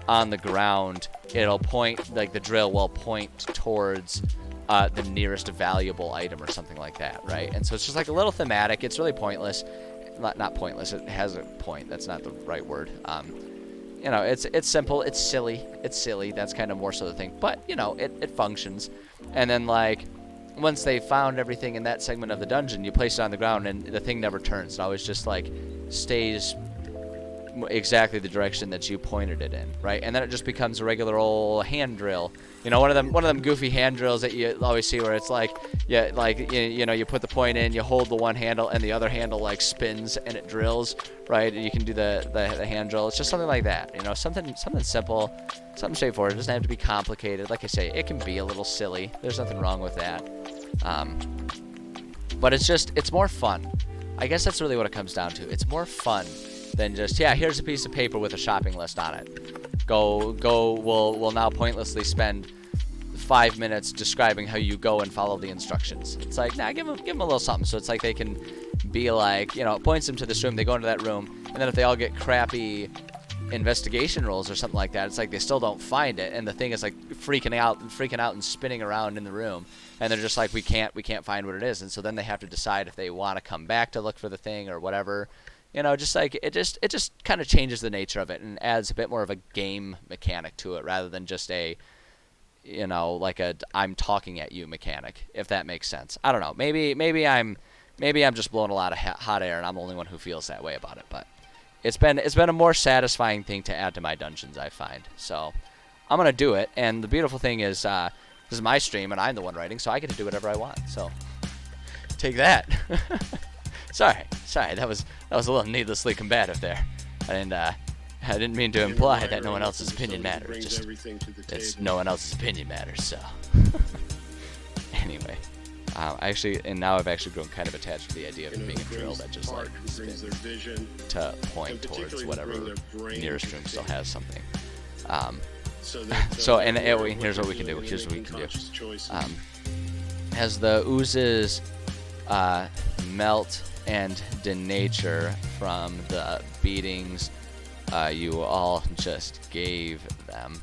on the ground, it'll point, like the drill will point towards the nearest valuable item or something like that, right? And so it's just like a little thematic. It's really pointless. Not pointless, it has a point, that's not the right word. You know, it's simple, it's silly, that's kind of more so the thing, but you know, it functions. And then like once they found everything in that segment of the dungeon, you place it on the ground and the thing never turns. It always just like stays exactly the direction that you pointed it in, right? And then it just becomes a regular old hand drill. You know, one of them goofy hand drills that you always see where it's like, yeah, like you know, you put the point in, you hold the one handle, and the other handle like spins and it drills, right? And you can do the hand drill. It's just something like that, you know, something simple, something straightforward. It doesn't have to be complicated. Like I say, it can be a little silly. There's nothing wrong with that. But it's more fun. I guess that's really what it comes down to. It's more fun than just, yeah, here's a piece of paper with a shopping list on it. We'll now pointlessly spend 5 minutes describing how you go and follow the instructions. It's like, nah, give them a little something. So it's like they can be like, you know, it points them to this room, they go into that room, and then if they all get crappy investigation rolls or something like that, it's like they still don't find it, and the thing is like freaking out and spinning around in the room, and they're just like, we can't find what it is. And so then they have to decide if they want to come back to look for the thing or whatever. You know, just like it just kind of changes the nature of it and adds a bit more of a game mechanic to it rather than just a, you know, like a I'm talking at you mechanic, if that makes sense. I don't know. Maybe I'm just blowing a lot of hot air and I'm the only one who feels that way about it. But it's been a more satisfying thing to add to my dungeons, I find. So I'm gonna do it. And the beautiful thing is, this is my stream and I'm the one writing, so I get to do whatever I want. So take that. Sorry, that was a little needlessly combative there. I I didn't mean to imply that no one else's opinion matters. Just it's no one else's opinion matters. So anywai, and now I've actually grown kind of attached to the idea of it being a drill that just like spins to point towards whatever nearest room still has something. And here's what we can do. As the oozes melt and denature from the beatings you all just gave them,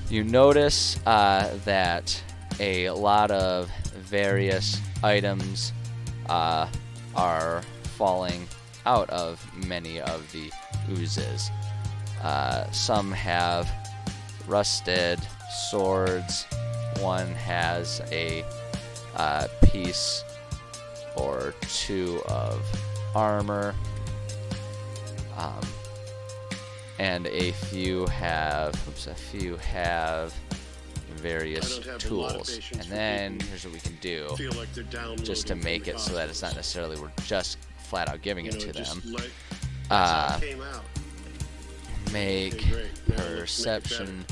you notice that a lot of various items are falling out of many of the oozes. Some have rusted swords. One has a piece or two of armor, and a few have various tools. And then here's what we can do, just to make it so that it's not necessarily we're just flat out giving it to them. Make perception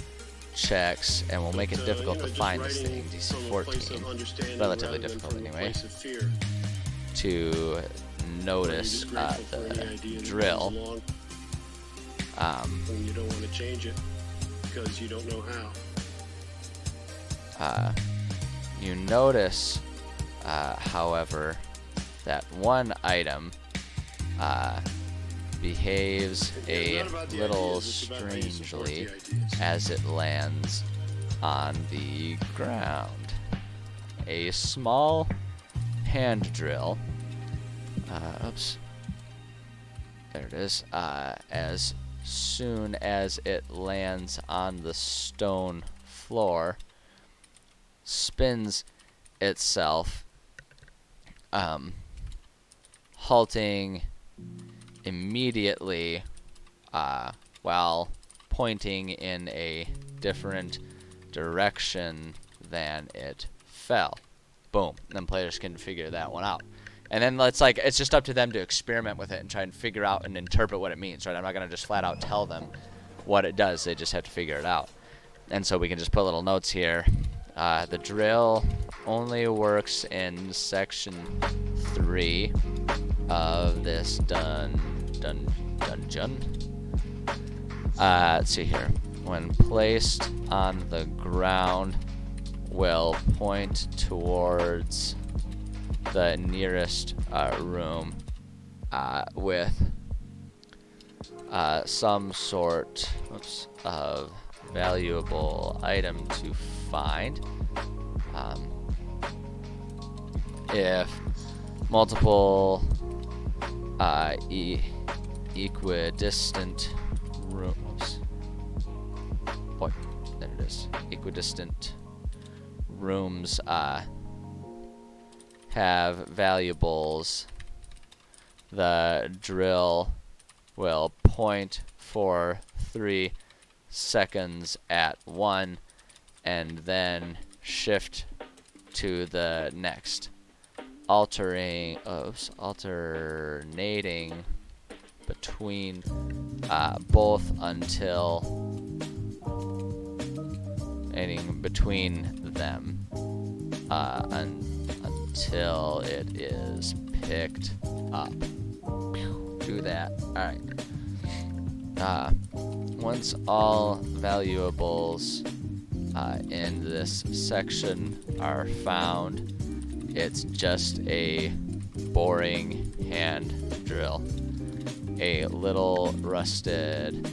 checks, and we'll make it difficult to find this thing. DC 14, relatively difficult anyway, to notice the drill. You don't want to change it because you don't know how. You notice, however, that one item behaves a little strangely as it lands on the ground. A small hand drill, there it is, as soon as it lands on the stone floor, spins itself, halting immediately while pointing in a different direction than it fell. Boom. And then players can figure that one out. And then it's just up to them to experiment with it and try and figure out and interpret what it means, right? I'm not going to just flat out tell them what it does. They just have to figure it out. And so we can just put little notes here. The drill only works in section 3 of this dungeon. Let's see here. When placed on the ground, will point towards the nearest room with some sort of valuable item to find. If multiple equidistant rooms, there it is. Equidistant rooms have valuables, the drill will point for 3 seconds at one and then shift to the next, alternating between both between them until it is picked up. Do that. Alright. Once all valuables in this section are found, it's just a boring hand drill. A little rusted,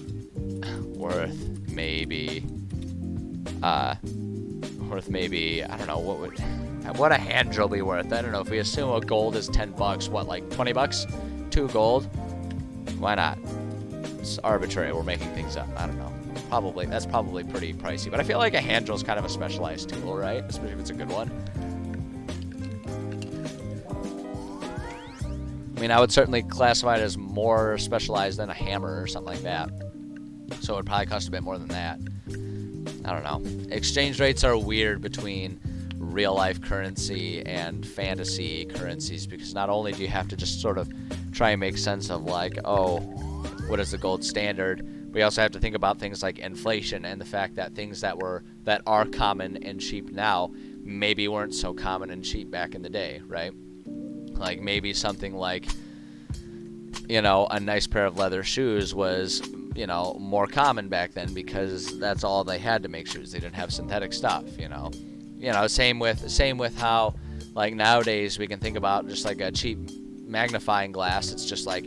worth maybe, I don't know, what a hand drill be worth? I don't know, if we assume a gold is $10, what, like 20 bucks? 2 gold? Why not? It's arbitrary, we're making things up, I don't know. That's probably pretty pricey, but I feel like a hand drill is kind of a specialized tool, right? Especially if it's a good one. I mean, I would certainly classify it as more specialized than a hammer or something like that. So it would probably cost a bit more than that. I don't know. Exchange rates are weird between real life currency and fantasy currencies, because not only do you have to just sort of try and make sense of like, oh, what is the gold standard. We also have to think about things like inflation and the fact that things that are common and cheap now maybe weren't so common and cheap back in the day, right? Like maybe something like, you know, a nice pair of leather shoes was, you know, more common back then because that's all they had to make shoes. They didn't have synthetic stuff, you know. Same with how, like, nowadays we can think about just like a cheap magnifying glass. It's just like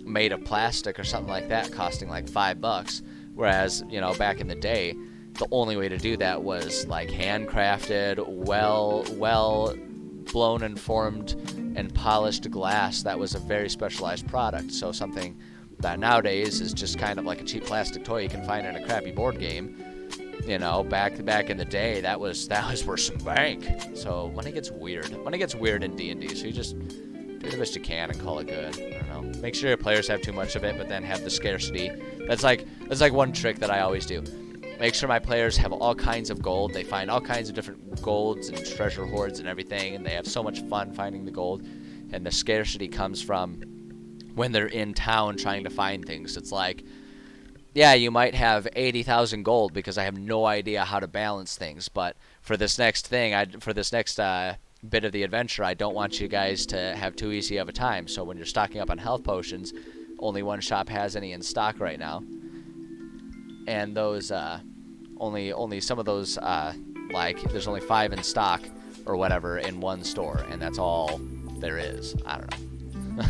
made of plastic or something like that, costing like $5. Whereas, you know, back in the day, the only way to do that was like handcrafted, well blown and formed and polished glass that was a very specialized product. So something that nowadays is just kind of like a cheap plastic toy you can find in a crappy board game, you know, back in the day, that was worth some bank. So money gets weird in D&D, so you just do the best you can and call it good. I don't know, make sure your players have too much of it, but then have the scarcity. That's like one trick that I always do. Make sure my players have all kinds of gold. They find all kinds of different golds and treasure hoards and everything, and they have so much fun finding the gold. And the scarcity comes from when they're in town trying to find things. It's like, yeah, you might have 80,000 gold because I have no idea how to balance things. But for this next thing, bit of the adventure, I don't want you guys to have too easy of a time. So when you're stocking up on health potions, only one shop has any in stock right now. And those only some of those like there's only 5 in stock or whatever in one store, and that's all there is. I don't know.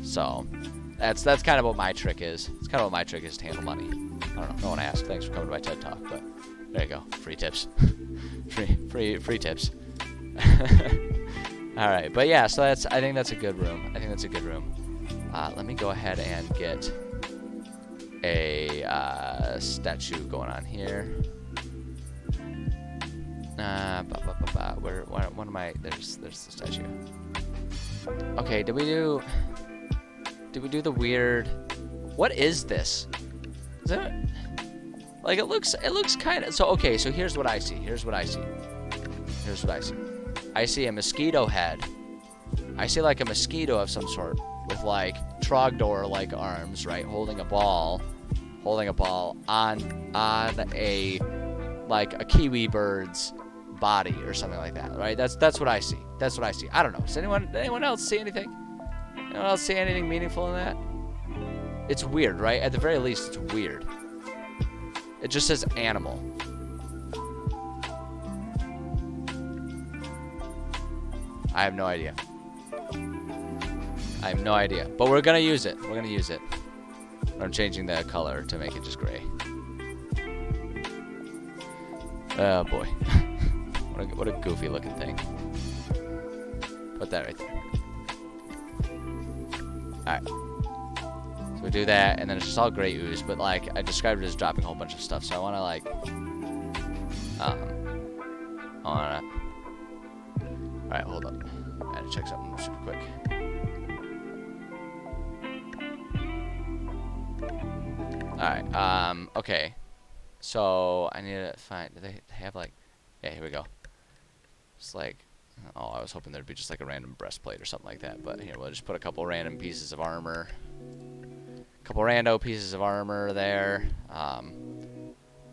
So that's kind of what my trick is. It's kind of what my trick is to handle money. I don't know. No one asked. Thanks for coming to my TED Talk, but there you go. Free tips. free tips. All right, but yeah. So I think that's a good room. Let me go ahead and get a statue going on here. Where am I? There's the statue. Okay, did we do the weird? What is this? Is that like it looks kind of so? Okay, so here's what I see. I see a mosquito head. I see like a mosquito of some sort with like Trogdor-like arms, right, holding a ball on a like a kiwi bird's body or something like that, right? That's what I see. I don't know. Does anyone else see anything? Anyone else see anything meaningful in that? It's weird, right? At the very least, it's weird. It just says animal. I have no idea. But we're gonna use it. I'm changing the color to make it just gray. Oh boy. What a goofy looking thing. Put that right there. Alright. So we do that, and then it's just all gray ooze, but like I described it as dropping a whole bunch of stuff, so I wanna like Alright, hold up. I had to check something super quick. Alright, okay. So I need to find, do they have like, yeah, here we go. Just like, oh, I was hoping there'd be just like a random breastplate or something like that, but here, we'll just put a couple random pieces of armor. Couple rando pieces of armor there.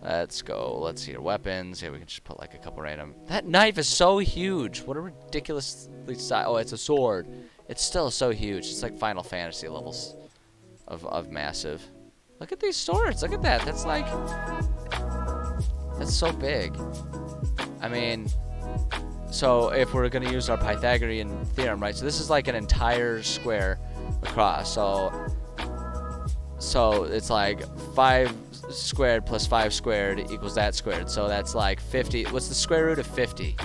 Let's go, let's see your weapons. Yeah, we can just put like a couple random. That knife is so huge. What a ridiculously size. Oh, it's a sword. It's still so huge. It's like Final Fantasy levels of massive. Look at these swords. Look at that. That's like, that's so big. I mean, so if we're going to use our Pythagorean theorem, right? So this is like an entire square across. So it's like 5 squared plus 5 squared equals that squared. So that's like 50. What's the square root of 50?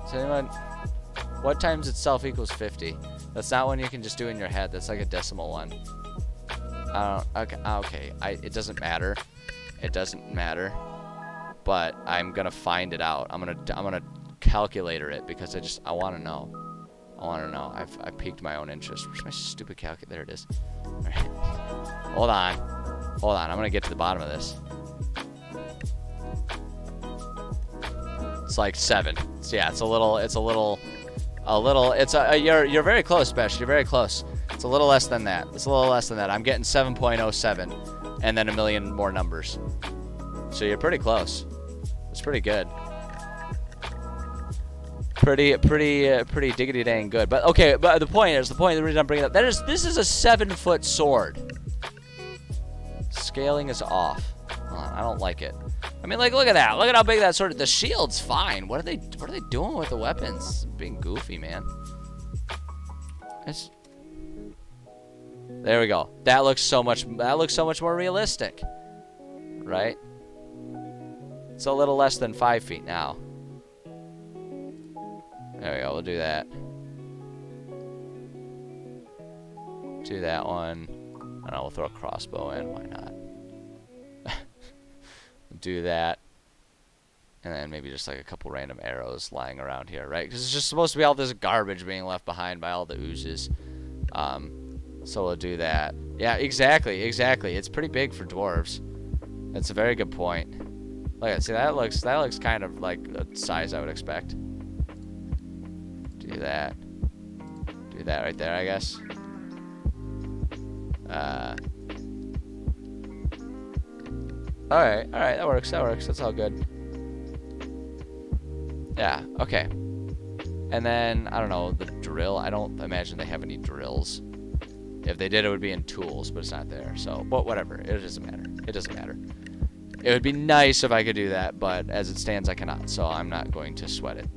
Does anyone, what times itself equals 50? That's not one you can just do in your head. That's like a decimal one. Okay. It doesn't matter. But I'm gonna find it out. I'm gonna calculator it because I want to know. I've piqued my own interest. Where's my stupid calculator? There it is. All right. Hold on. I'm gonna get to the bottom of this. It's like 7. So yeah, it's a little. You're very close, Besh. You're very close. It's a little less than that. It's a little less than that. I'm getting 7.07 and then a million more numbers. So you're pretty close. It's pretty good. Pretty diggity dang good. But okay, but the reason I'm bringing it up, this is a 7-foot sword. Scaling is off. Hold on, I don't like it. I mean, like, look at that. Look at how big that sword is. The shield's fine. What are they doing with the weapons? Being goofy, man. There we go. That looks so much more realistic. Right? It's a little less than 5 feet now. There we go. We'll do that. Do that one. And we'll throw a crossbow in. Why not? Do that. And then maybe just like a couple random arrows lying around here, right? Because it's just supposed to be all this garbage being left behind by all the oozes. So we'll do that. Yeah, exactly. It's pretty big for dwarves. That's a very good point. Look at, see, that looks kind of like the size I would expect. Do that. Do that right there, I guess. Alright, that works, that's all good. Yeah, okay. And then, I don't know, the drill, I don't imagine they have any drills. If they did, it would be in tools, but it's not there, so, but whatever, it doesn't matter. It would be nice if I could do that, but as it stands, I cannot, so I'm not going to sweat it.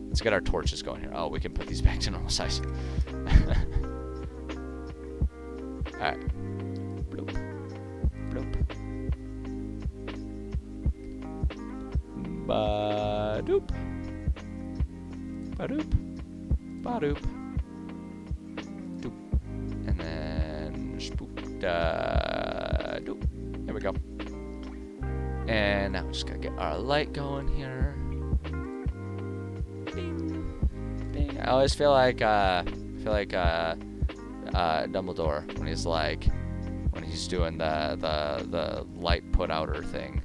Let's get our torches going here. Oh, we can put these back to normal size. Alright. Bloop. Bloop. Ba-doop. Ba-doop. Ba-doop. Doop. And then spoop. Da-doop. There we go. And now we just gotta get our light going here. Bing. Bing. I always feel like Dumbledore when he's doing the light put outer thing.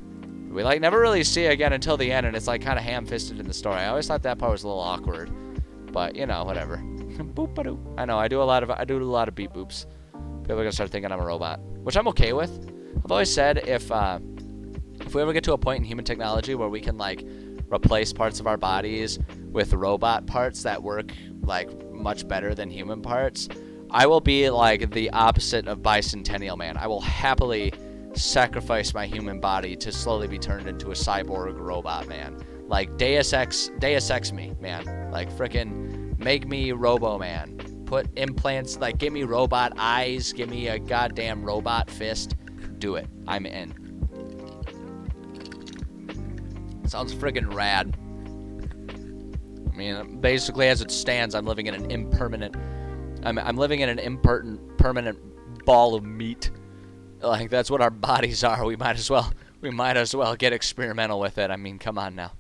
We like never really see it again until the end, and it's like kind of ham-fisted in the story. I always thought that part was a little awkward, but you know, whatever. Boop-a-doop. I know I do a lot of beep boops. People are gonna start thinking I'm a robot, which I'm okay with. I've always said if we ever get to a point in human technology where we can like replace parts of our bodies with robot parts that work like much better than human parts, I will be like the opposite of Bicentennial Man. I will happily sacrifice my human body to slowly be turned into a cyborg robot man. Like Deus Ex me, man. Like frickin' make me Robo Man. Put implants, like give me robot eyes, give me a goddamn robot fist. Do it. I'm in. Sounds friggin' rad. I mean, basically as it stands, I'm living in an impermanent permanent ball of meat. Like that's what our bodies are. We might as well get experimental with it. I mean, come on now.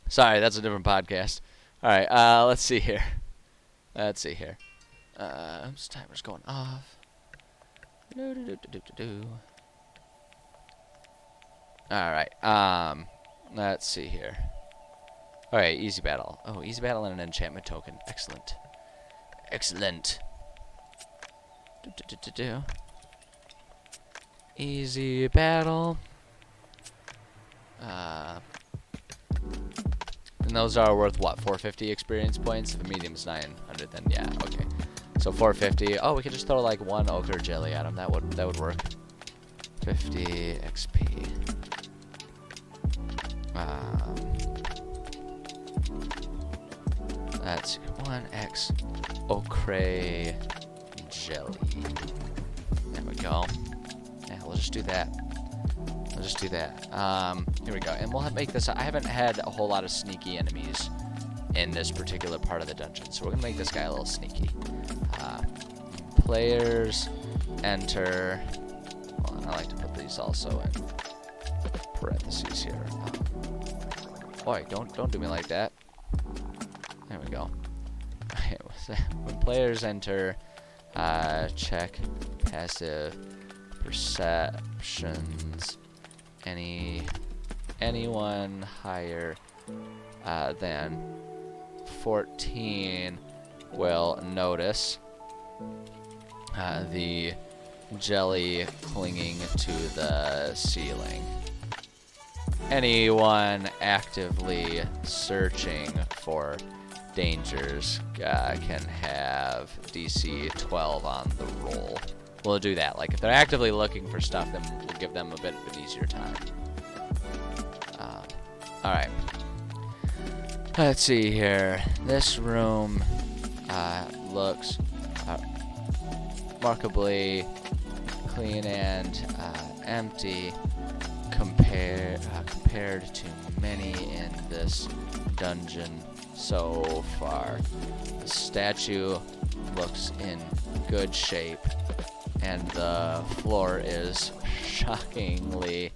Sorry, that's a different podcast. All right, let's see here. This timer's going off. All right. Let's see here. All right, easy battle. Oh, easy battle and an enchantment token. Excellent. Easy battle. And those are worth what? 450 experience points. If a medium's 900, then yeah, okay. So 450. Oh, we could just throw like one ochre jelly at him. That would work. 50 XP. That's 1x ochre jelly. There we go. Yeah, we'll just do that. Here we go. And we'll make this. I haven't had a whole lot of sneaky enemies in this particular part of the dungeon, so we're gonna make this guy a little sneaky. Players enter. Hold on, I like to put these also in parentheses here. Boy, don't do me like that. There we go. When players enter, check passive perceptions. Anyone higher than 14 will notice the jelly clinging to the ceiling. Anyone actively searching for dangers can have DC 12 on the roll. We'll do that. Like, if they're actively looking for stuff, then we'll give them a bit of an easier time. Alright. Let's see here. This room looks remarkably clean and empty compared to many in this dungeon so far. The statue looks in good shape, and the floor is shockingly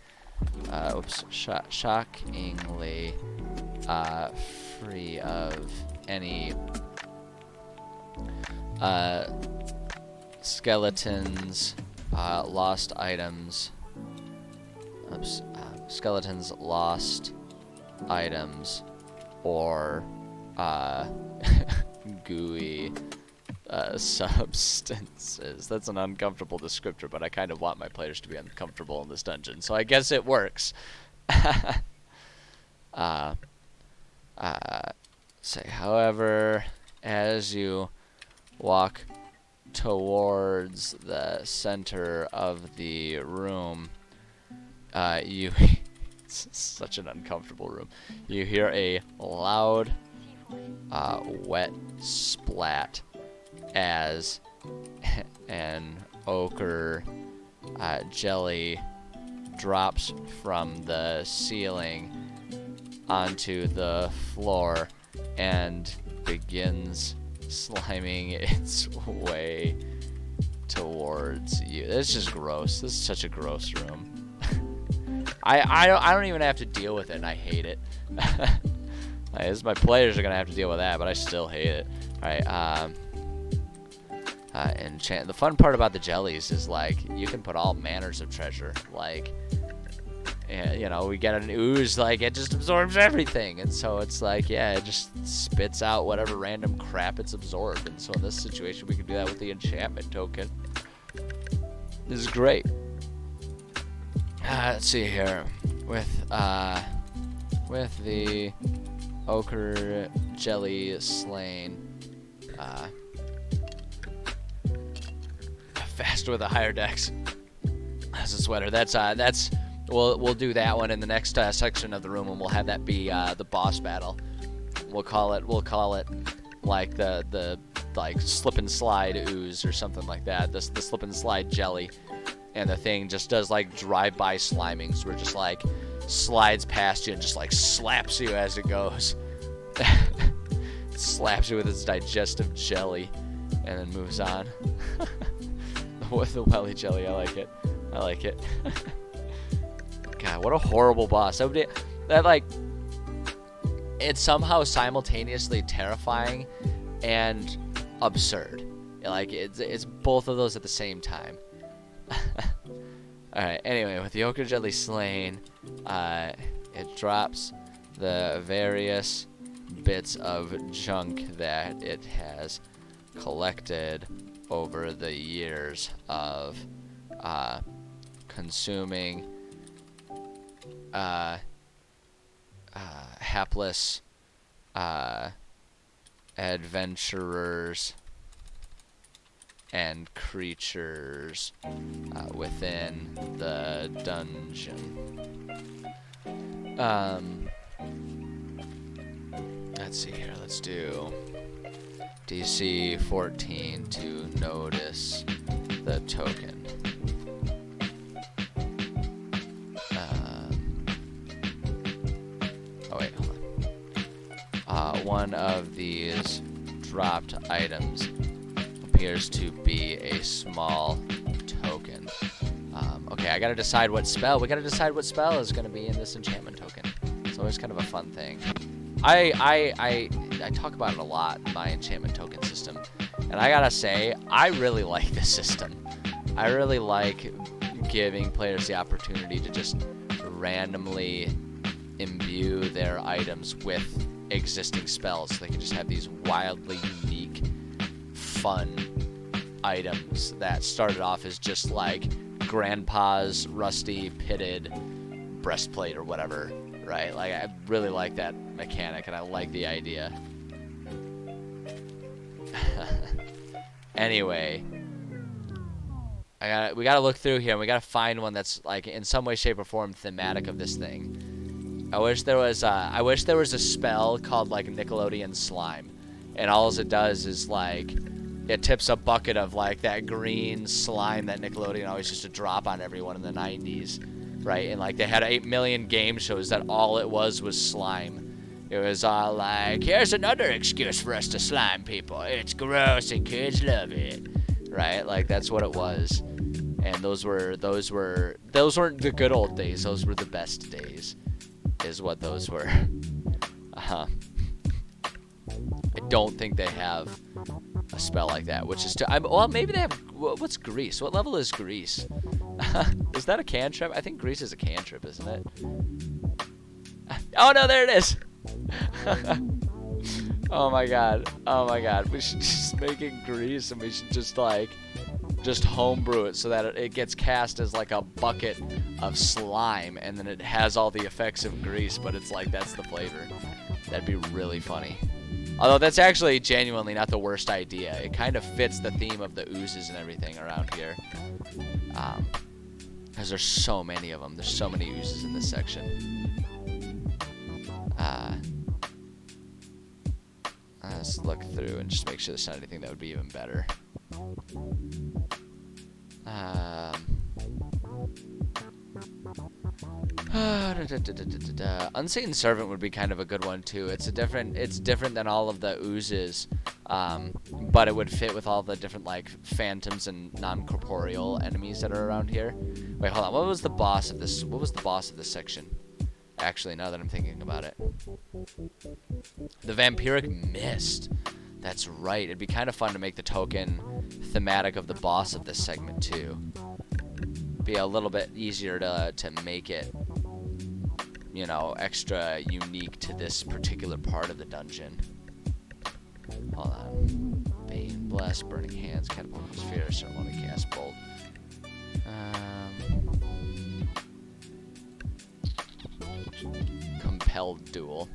free of any skeletons, lost items, or gooey substances. That's an uncomfortable descriptor, but I kind of want my players to be uncomfortable in this dungeon, so I guess it works. However, as you walk towards the center of the room, it's such an uncomfortable room. You hear a loud, wet splat as an ochre jelly drops from the ceiling onto the floor and begins sliming its way towards you. This is just gross. This is such a gross room. I don't even have to deal with it, and I hate it. My players are gonna have to deal with that, but I still hate it. All right. Enchant. The fun part about the jellies is, like, you can put all manners of treasure. Like, you know, we get an ooze, like, it just absorbs everything, and so it's like, yeah, it just spits out whatever random crap it's absorbed. And so in this situation, we can do that with the enchantment token. This is great. Let's see here. With the ochre jelly slain, fast with a higher dex. That's a sweater. That's we'll do that one in the next section of the room, and we'll have that be the boss battle. We'll call it like the like slip and slide ooze or something like that. The slip and slide jelly. And the thing just does, like, drive-by slimings, where it just, like, slides past you and just, like, slaps you as it goes. Slaps you with its digestive jelly and then moves on. With the welly jelly, I like it. God, what a horrible boss. That, like, it's somehow simultaneously terrifying and absurd. Like, it's both of those at the same time. Alright, anyway, with the ochre jelly slain, it drops the various bits of junk that it has collected over the years of consuming hapless adventurers and creatures within the dungeon. Let's see here. Let's do DC 14 to notice the token. Oh wait, hold on. One of these dropped items appears to be a small token. Okay, I gotta decide what spell. We gotta decide what spell is gonna be in this enchantment token. It's always kind of a fun thing. I talk about it a lot, my enchantment token system, and I gotta say, I really like this system. I really like giving players the opportunity to just randomly imbue their items with existing spells, so they can just have these wildly unique fun items that started off as just like grandpa's rusty pitted breastplate or whatever, right? Like, I really like that mechanic, and I like the idea. Anyway, we gotta look through here, and we gotta find one that's like in some way, shape, or form thematic of this thing. I wish there was a spell called like Nickelodeon Slime, and all it does is like it tips a bucket of like that green slime that Nickelodeon always used to drop on everyone in the 90s, right? And like they had 8 million game shows that all it was slime. It was all like, here's another excuse for us to slime people. It's gross and kids love it, right? Like that's what it was. And those weren't the good old days. Those were the best days, is what those were. I don't think they have a spell like that, which is well, maybe they have. What's grease? What level is grease? Is that a cantrip? I think grease is a cantrip, isn't it? Oh no, there it is. Oh my god. We should just make it grease, and we should just homebrew it so that it gets cast as like a bucket of slime, and then it has all the effects of grease, but it's like that's the flavor. That'd be really funny. Although that's actually genuinely not the worst idea. It kind of fits the theme of the oozes and everything around here. Because there's so many of them. There's so many oozes in this section. Let's look through and just make sure there's not anything that would be even better. Unseen Servant would be kind of a good one too. It's different than all of the oozes, but it would fit with all the different like phantoms and non-corporeal enemies that are around here. Wait, hold on. What was the boss of this? What was the boss of this section? Actually, now that I'm thinking about it, the Vampiric Mist. That's right. It'd be kind of fun to make the token thematic of the boss of this segment too. Be a little bit easier to make it, you know, extra unique to this particular part of the dungeon. Hold on. Bane, Bless, Burning Hands, Catapult, Sphere, Ceremony, Cast, Bolt. Compelled Duel.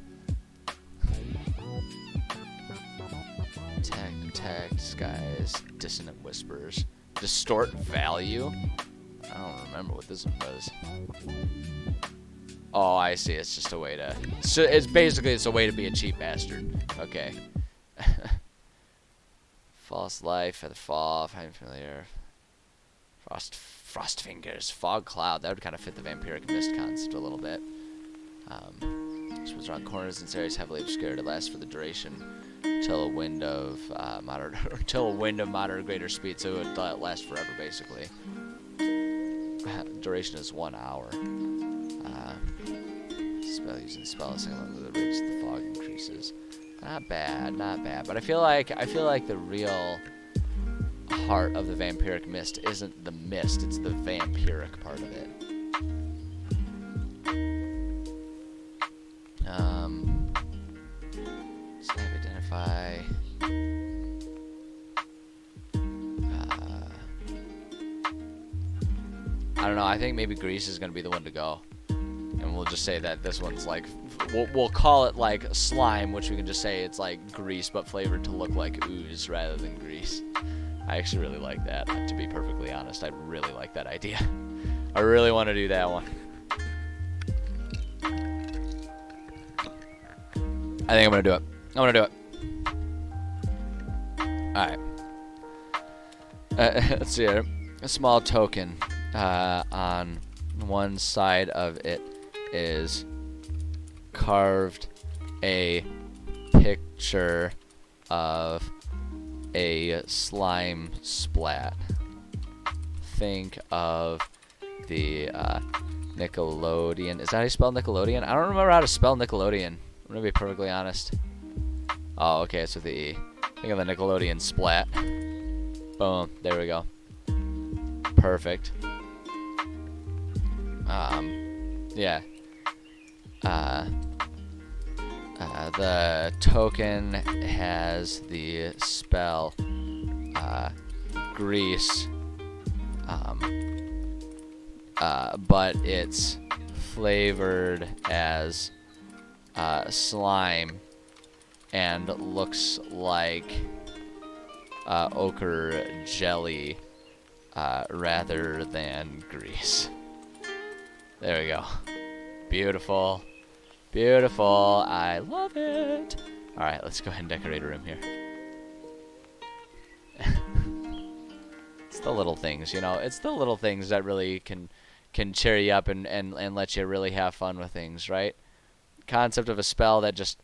Attack, Disguise, Dissonant Whispers. Distort Value? I don't remember what this one does. Oh, I see. It's just a way to... So it's a way to be a cheap bastard. Okay. False Life, Feather Fall, Find Familiar. Frost Fingers, Fog Cloud. That would kind of fit the Vampiric Mist concept a little bit. Swims around corners and areas heavily obscured. It lasts for the duration till a wind of moderate or greater speed. So it would last forever, basically. Duration is 1 hour. Spell using the spell as the rage of the fog increases. Not bad. But I feel like the real heart of the Vampiric Mist isn't the mist; it's the vampiric part of it. Snap identify. I don't know. I think maybe Grease is gonna be the one to go, and we'll just say that this one's like, we'll call it like slime, which we can just say it's like grease but flavored to look like ooze rather than grease. I actually really like that. To be perfectly honest, I really like that idea. I really want to do that one. I think I'm gonna do it. Alright. Let's see here. A small token. On one side of it is carved a picture of a slime splat. Think of the Nickelodeon. Is that how you spell Nickelodeon? I don't remember how to spell Nickelodeon. I'm gonna be perfectly honest. Oh, okay, it's with the E. Think of the Nickelodeon splat. Boom, there we go. Perfect. Yeah. The token has the spell grease, but it's flavored as slime and looks like ochre jelly rather than grease. There we go. Beautiful. Beautiful. I love it. Alright, let's go ahead and decorate a room here. It's the little things, you know. It's the little things that really can cheer you up and let you really have fun with things, right? Concept of a spell that just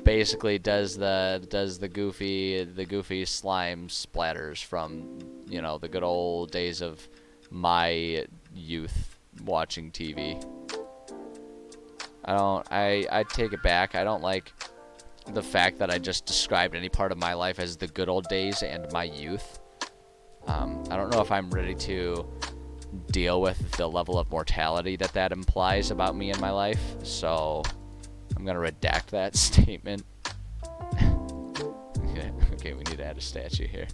basically does the goofy slime splatters from, you know, the good old days of my youth watching TV. I take it back. I don't like the fact that I just described any part of my life as the good old days and my youth. I don't know if I'm ready to deal with the level of mortality that implies about me and my life, so I'm gonna redact that statement. Okay, we need to add a statue here.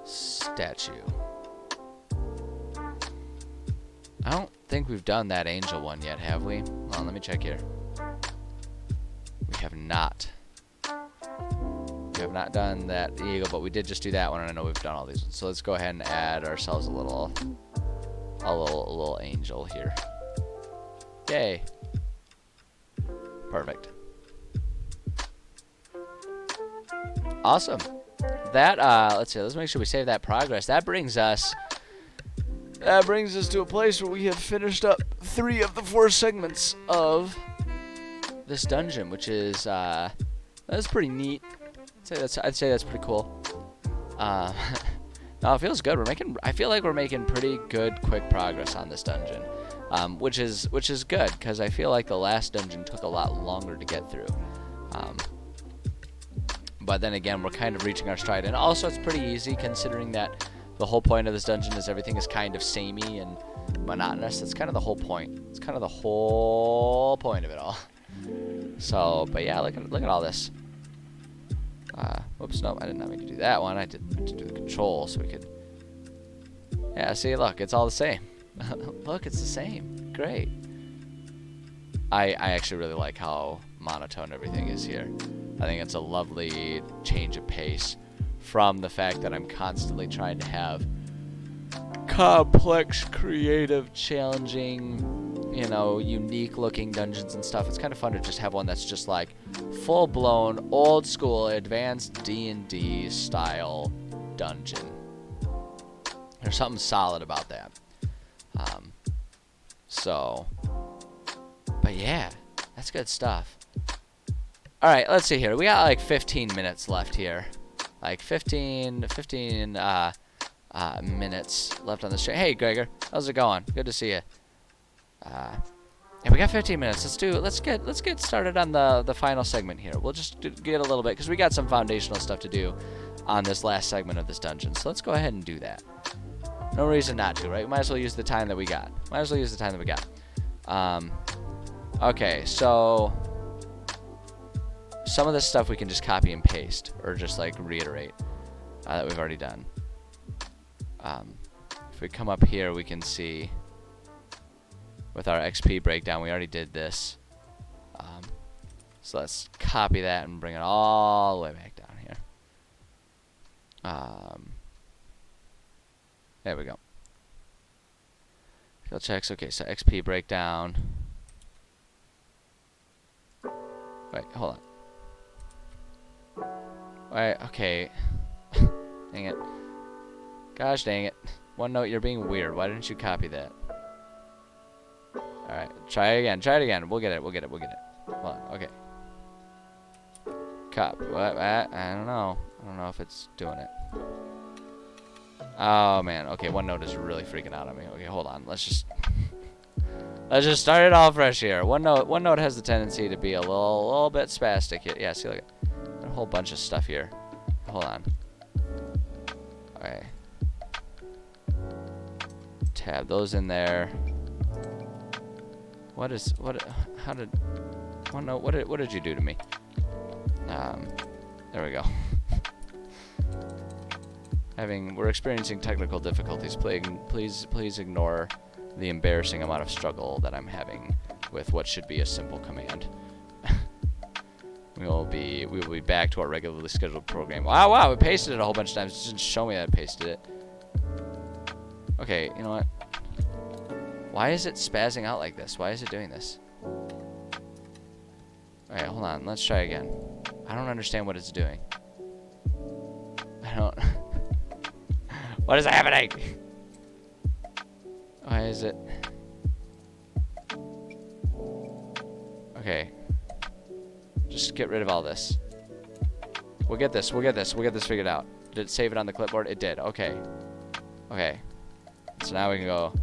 Statue. I don't think we've done that angel one yet, have we? Hold on, let me check here. We have not. We have not done that eagle, but we did just do that one, and I know we've done all these ones. So let's go ahead and add ourselves a little angel here. Yay. Perfect. Awesome. That let's see. Let's make sure we save that progress. That brings us to a place where we have finished up 3 of the 4 segments of this dungeon, which is that's pretty neat. I'd say that's pretty cool. No, it feels good. I feel like we're making pretty good, quick progress on this dungeon, which is good because I feel like the last dungeon took a lot longer to get through. But then again, we're kind of reaching our stride, and also it's pretty easy considering that the whole point of this dungeon is everything is kind of samey and monotonous. That's kind of the whole point. It's kind of the whole point of it all. So, but yeah, look at all this. Whoops, no, I did not mean to do that one. I did to do the control so we could. Yeah, see, look, it's all the same. Look, it's the same. Great. I actually really like how monotone everything is here. I think it's a lovely change of pace from the fact that I'm constantly trying to have complex, creative, challenging, you know, unique looking dungeons and stuff. It's kind of fun to just have one that's just like full-blown, old school, advanced D&D style dungeon. There's something solid about that. But yeah, that's good stuff. All right, let's see here. We got like 15 minutes left here. Like 15 minutes left on the stream. Hey, Gregor, how's it going? Good to see you. Yeah, we got 15 minutes. Let's get started on the final segment here. We'll just get a little bit because we got some foundational stuff to do on this last segment of this dungeon. So let's go ahead and do that. No reason not to, right? We might as well use the time that we got. Okay, so some of this stuff we can just copy and paste or just like reiterate that we've already done. If we come up here, we can see with our XP breakdown, we already did this. So let's copy that and bring it all the way back down here. There we go. Skill checks. Okay, so XP breakdown. Wait, hold on. Wait, okay. Dang it. Gosh dang it. OneNote, you're being weird. Why didn't you copy that? Alright, try it again. We'll get it. Hold on, okay. Copy. What? I don't know. I don't know if it's doing it. Oh, man. Okay, OneNote is really freaking out on me. Okay, hold on. Let's just start it all fresh here. OneNote has the tendency to be a little bit spastic here. Yeah, see, look. A whole bunch of stuff here. Hold on. Okay. Tab those in there. What did OneNote, what did you do to me? There we go. We're experiencing technical difficulties. Please ignore the embarrassing amount of struggle that I'm having with what should be a simple command. We will be back to our regularly scheduled program. Wow, we pasted it a whole bunch of times. It didn't show me that I pasted it. Okay, you know what? Why is it spazzing out like this? Why is it doing this? Alright, hold on. Let's try again. I don't understand what it's doing. I don't... What is happening? Why is it... Okay. Just get rid of all this. We'll get this figured out. Did it save it on the clipboard? It did. Okay. Okay. So now we can go...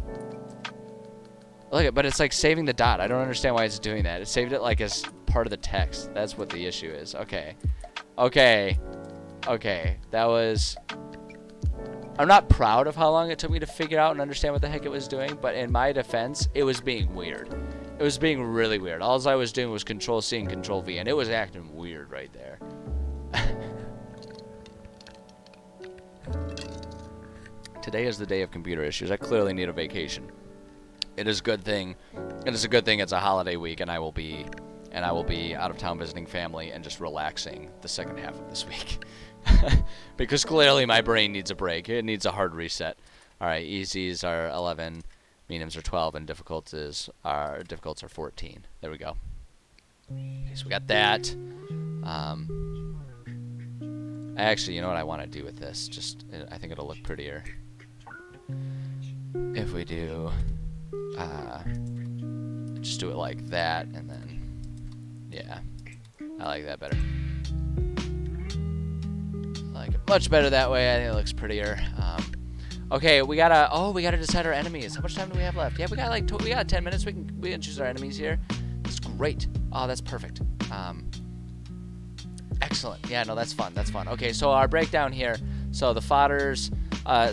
Look, but it's like saving the dot. I don't understand why it's doing that. It saved it like as part of the text. That's what the issue is. Okay. Okay. Okay. That was... I'm not proud of how long it took me to figure out and understand what the heck it was doing, but in my defense, it was being weird. It was being really weird. All I was doing was Control-C and Control-V, and it was acting weird right there. Today is the day of computer issues. I clearly need a vacation. It is a good thing. It is a good thing it's a holiday week, and I will be out of town visiting family and just relaxing the second half of this week. Because clearly my brain needs a break. It needs a hard reset. All right, easies are 11, mediums are 12, and difficulties are 14. There we go. Okay, so we got that. Actually, you know what I want to do with this? I think it'll look prettier if we do. Just do it like that, and then, yeah, I like that better. I like it much better that way. I think it looks prettier. Okay, we gotta decide our enemies. How much time do we have left? Yeah, we got 10 minutes. We can choose our enemies here. That's great. Oh, that's perfect. Excellent. Yeah, no, that's fun. That's fun. Okay, so our breakdown here. So the fodders.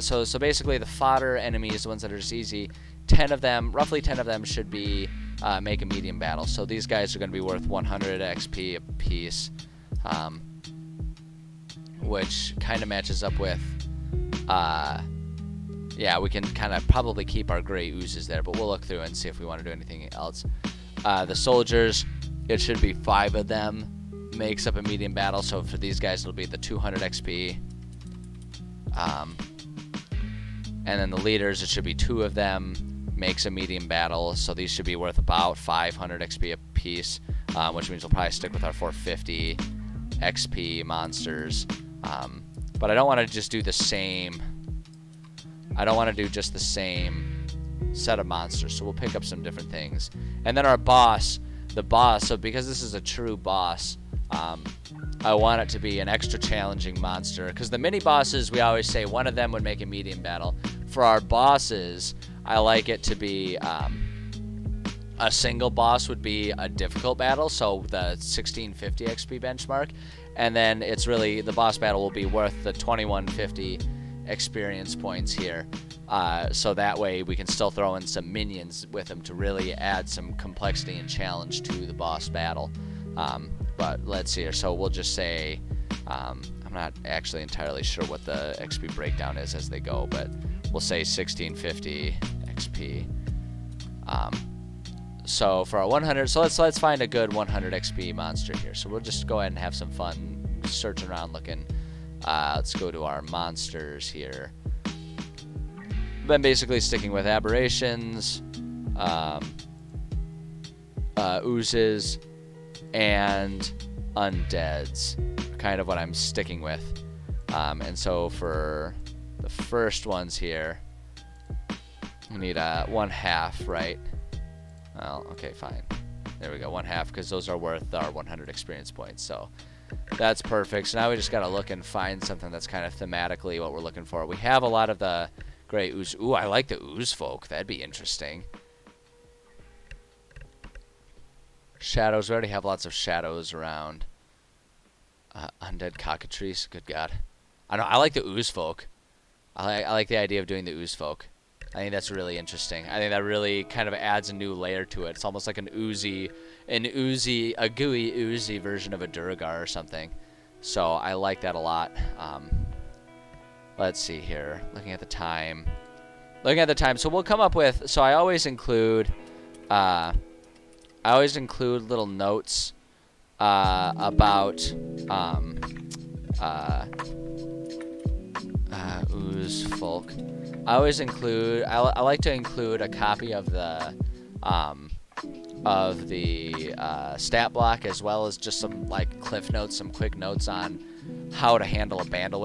So basically the fodder enemies, the ones that are just easy. Roughly 10 of them should be make a medium battle. So these guys are going to be worth 100 XP a piece, which kind of matches up with, yeah, we can kind of probably keep our gray oozes there, but we'll look through and see if we want to do anything else. The soldiers, it should be 5 of them, makes up a medium battle. So for these guys, it'll be the 200 XP. And then the leaders, it should be 2 of them, makes a medium battle. So these should be worth about 500 XP a piece, which means we'll probably stick with our 450 XP monsters. But I don't want to just do the same. I don't want to do just the same set of monsters. So we'll pick up some different things. And then our boss, so because this is a true boss, I want it to be an extra challenging monster. Because the mini bosses, we always say one of them would make a medium battle. For our bosses, I like it to be a single boss would be a difficult battle, so the 1650 XP benchmark, and then it's really the boss battle will be worth the 2150 experience points here. So that way we can still throw in some minions with them to really add some complexity and challenge to the boss battle. But let's see here. So we'll just say, I'm not actually entirely sure what the XP breakdown is as they go, but we'll say 1650 XP. So for our 100, so let's find a good 100 XP monster here. So we'll just go ahead and have some fun searching around looking. Let's go to our monsters here. Been basically sticking with aberrations, oozes, and undeads. Kind of what I'm sticking with. And so for the first ones here, we need 1/2, right? Well, okay, fine. There we go, 1/2, because those are worth our 100 experience points. So that's perfect. So now we just got to look and find something that's kind of thematically what we're looking for. We have a lot of the great ooze. Ooh, I like the ooze folk. That'd be interesting. Shadows. We already have lots of shadows around. Undead cockatrice. Good God. I like the ooze folk. I like the idea of doing the ooze folk. I think that's really interesting. I think that really kind of adds a new layer to it. It's almost like a gooey oozy version of a Duragar or something. So I like that a lot. Let's see here. Looking at the time. So we'll come up with. So I always include little notes about ooze folk. I always include. I like to include a copy of the stat block, as well as just some like cliff notes, some quick notes on how to handle a battle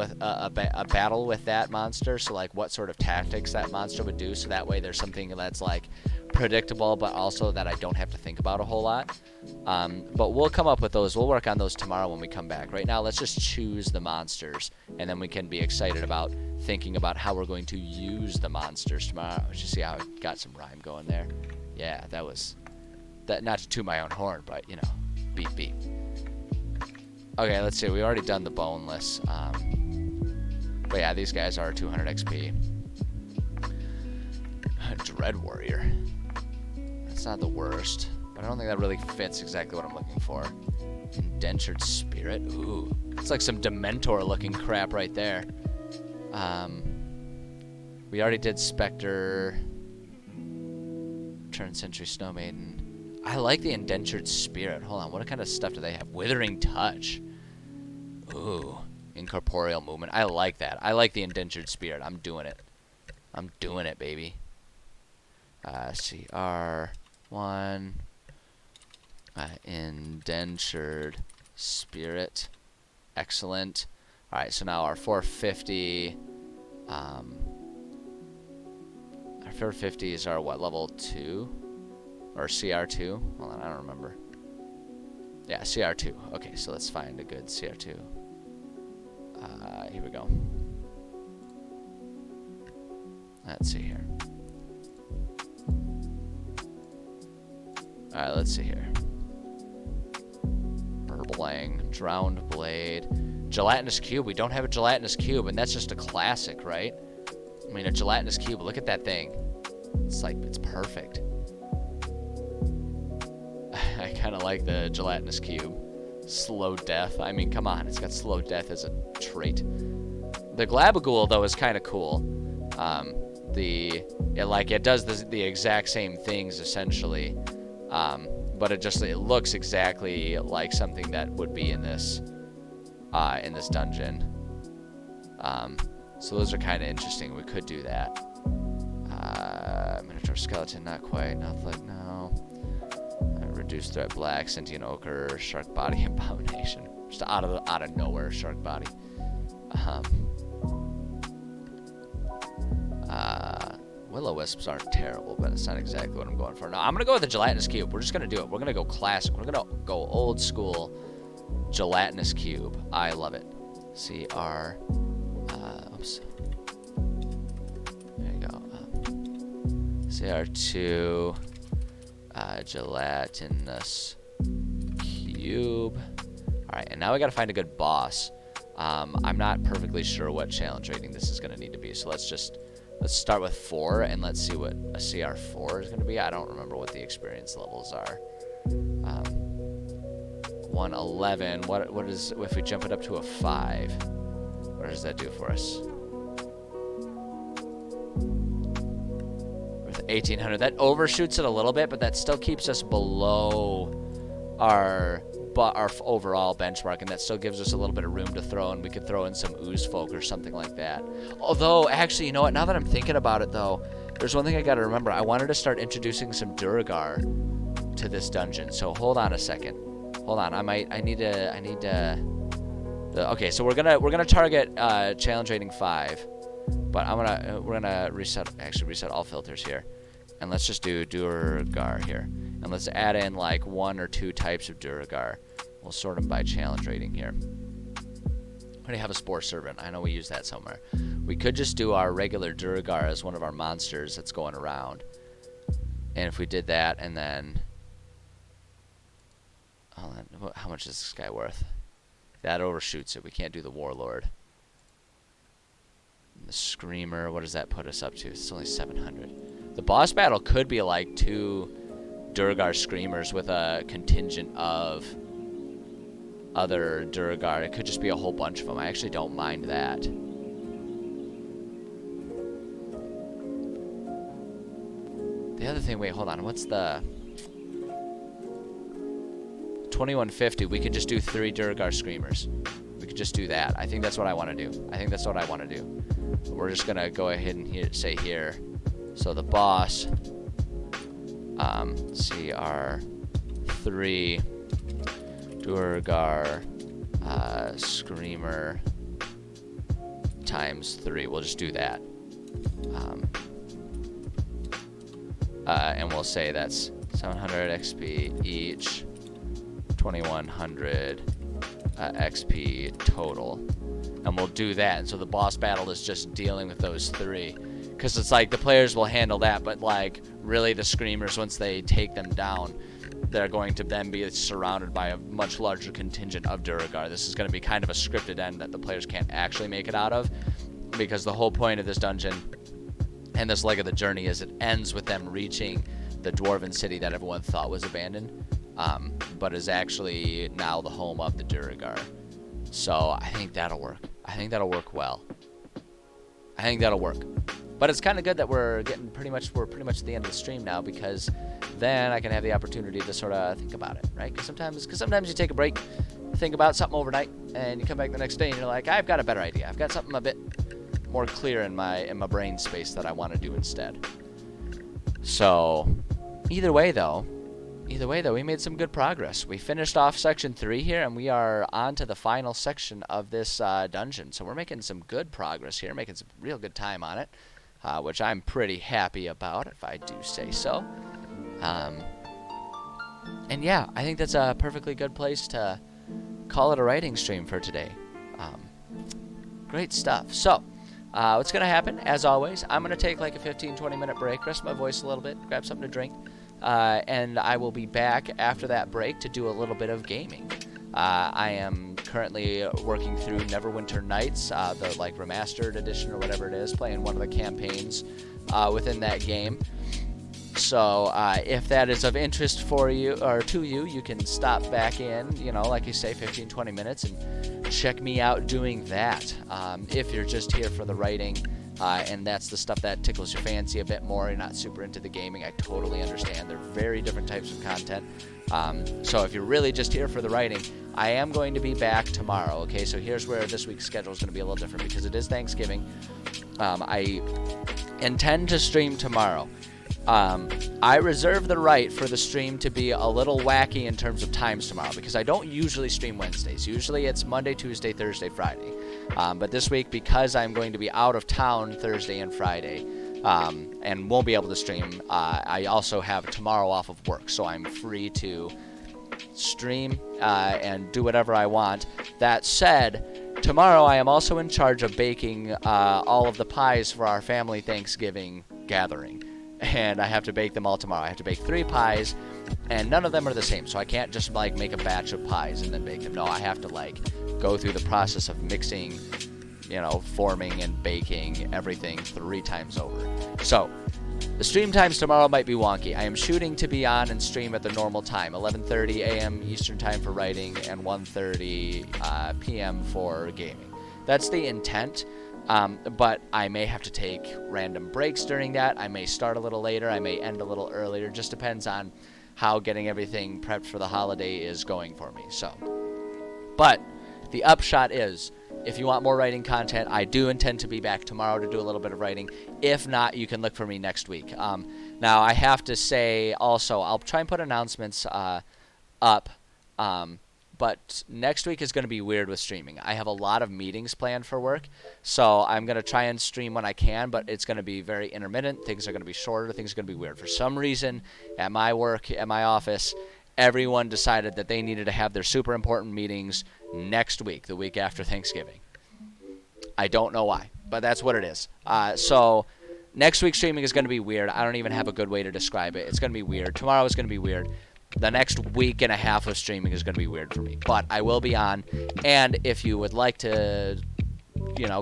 with that monster. So like what sort of tactics that monster would do. So that way there's something that's like predictable, but also that I don't have to think about a whole lot. But we'll come up with those. We'll work on those tomorrow when we come back. Right now, let's just choose the monsters, and then we can be excited about thinking about how we're going to use the monsters tomorrow. Let's just see how I got some rhyme going there. Yeah, that was that. Not to toot my own horn, but you know, beep beep. Okay, let's see. We already done the boneless. But yeah, these guys are 200 XP. Dread Warrior. That's not the worst, but I don't think that really fits exactly what I'm looking for. Indentured Spirit. Ooh, it's like some Dementor-looking crap right there. We already did Spectre. Turn Century Snow Maiden. I like the Indentured Spirit. Hold on, what kind of stuff do they have? Withering Touch. Ooh, Incorporeal Movement. I like that. I like the Indentured Spirit. I'm doing it. I'm doing it, baby. CR1. Indentured Spirit. Excellent. Alright, so now our 450. Our 450 is our what, level 2? Or CR2? Hold on, I don't remember. Yeah, CR2. Okay, so let's find a good CR2. Here we go. Let's see here. Alright, let's see here. Burbling, Drowned Blade, Gelatinous Cube. We don't have a Gelatinous Cube, and that's just a classic, right? I mean, a Gelatinous Cube, look at that thing. It's like, it's perfect. I kind of like the Gelatinous Cube. Slow Death. I mean, come on, it's got Slow Death as a trait. The Glabagool, though, is kind of cool. It does the exact same things, essentially. But it looks exactly like something that would be in this dungeon. So those are kind of interesting. We could do that. Minotaur Skeleton, not quite. Nothing, no. Reduced Threat Black, Sentient Ochre, Shark Body Abomination. Just out of nowhere, Shark Body. Will-O-Wisps aren't terrible, but it's not exactly what I'm going for. No, I'm going to go with the Gelatinous Cube. We're just going to do it. We're going to go classic. We're going to go old school Gelatinous Cube. I love it. CR. Oops. There you go. CR2. Gelatinous Cube. Alright, and now we got to find a good boss. I'm not perfectly sure what challenge rating this is going to need to be, so let's start with 4, and let's see what a CR4 is going to be. I don't remember what the experience levels are. 111. What is, if we jump it up to a 5? What does that do for us? With 1800, that overshoots it a little bit, but that still keeps us below our overall benchmark, and that still gives us a little bit of room to throw, and we could throw in some ooze folk or something like that. Although, actually, you know what? Now that I'm thinking about it, though, there's one thing I got to remember. I wanted to start introducing some Duragar to this dungeon. So hold on a second. Hold on. I need to. Okay, so we're gonna target challenge rating 5, but we're gonna reset all filters here, and let's just do Duragar here. And let's add in like 1 or 2 types of Duragar. We'll sort them by challenge rating here. We already have a Spore Servant. I know we use that somewhere. We could just do our regular Duragar as one of our monsters that's going around. And if we did that, and then... how much is this guy worth? That overshoots it. We can't do the Warlord. The Screamer, what does that put us up to? It's only 700. The boss battle could be like 2 Durgar Screamers with a contingent of other Durgar. It could just be a whole bunch of them. I actually don't mind that. The other thing, wait, hold on. What's the 2150? We could just do 3 Durgar Screamers. We could just do that. I think that's what I want to do. I think that's what I want to do. We're just gonna go ahead and say here. So the boss, see our 3 Durgar Screamer times 3. We'll just do that. And we'll say that's 700 XP each, 2100 XP total. And we'll do that. And so the boss battle is just dealing with those 3. Because it's like the players will handle that, but like really the Screamers, once they take them down, they're going to then be surrounded by a much larger contingent of Durgar. This is going to be kind of a scripted end that the players can't actually make it out of, because the whole point of this dungeon and this leg of the journey is it ends with them reaching the dwarven city that everyone thought was abandoned, but is actually now the home of the Durgar. So I think that'll work. I think that'll work well. I think that'll work. But it's kind of good that we're pretty much at the end of the stream now, because then I can have the opportunity to sort of think about it, right? Because sometimes you take a break, think about something overnight, and you come back the next day and you're like, I've got a better idea. I've got something a bit more clear in my brain space that I want to do instead. So either way though, we made some good progress. We finished off section 3 here, and we are on to the final section of this dungeon. So we're making some good progress here, making some real good time on it, which I'm pretty happy about, if I do say so. And yeah, I think that's a perfectly good place to call it a writing stream for today. Great stuff. So what's going to happen, as always, I'm going to take like a 15-20 minute break, rest my voice a little bit, grab something to drink. And I will be back after that break to do a little bit of gaming. I am currently working through Neverwinter Nights, the like remastered edition or whatever it is, playing one of the campaigns within that game. So if that is of interest for you or to you, you can stop back in, like you say, 15-20 minutes and check me out doing that. If you're just here for the writing, and that's the stuff that tickles your fancy a bit more, you're not super into the gaming, I totally understand. They're very different types of content. So if you're really just here for the writing, I am going to be back tomorrow, okay? So here's where this week's schedule is going to be a little different, because it is Thanksgiving. I intend to stream tomorrow. I reserve the right for the stream to be a little wacky in terms of times tomorrow, because I don't usually stream Wednesdays. Usually it's Monday, Tuesday, Thursday, Friday. But this week, because I'm going to be out of town Thursday and Friday, and won't be able to stream, I also have tomorrow off of work, so I'm free to stream and do whatever I want. That said, tomorrow I am also in charge of baking all of the pies for our family Thanksgiving gathering. And I have to bake them all tomorrow. I have to bake 3 pies, and none of them are the same. So I can't just like make a batch of pies and then bake them. No, I have to like go through the process of mixing, forming and baking everything 3 times over. So the stream times tomorrow might be wonky. I am shooting to be on and stream at the normal time, 11:30 a.m. Eastern time for writing and 1:30 p.m. for gaming. That's the intent. But I may have to take random breaks during that. I may start a little later. I may end a little earlier. Just depends on how getting everything prepped for the holiday is going for me. So, but the upshot is, if you want more writing content, I do intend to be back tomorrow to do a little bit of writing. If not, you can look for me next week. Now, I have to say also, I'll try and put announcements up. But next week is going to be weird with streaming. I have a lot of meetings planned for work, so I'm going to try and stream when I can, but it's going to be very intermittent. Things are going to be shorter. Things are going to be weird. For some reason, at my work, at my office, everyone decided that they needed to have their super important meetings next week, the week after Thanksgiving. I don't know why, but that's what it is. So next week's streaming is going to be weird. I don't even have a good way to describe it. It's going to be weird. Tomorrow is going to be weird. The next week and a half of streaming is going to be weird for me, but I will be on. And if you would like to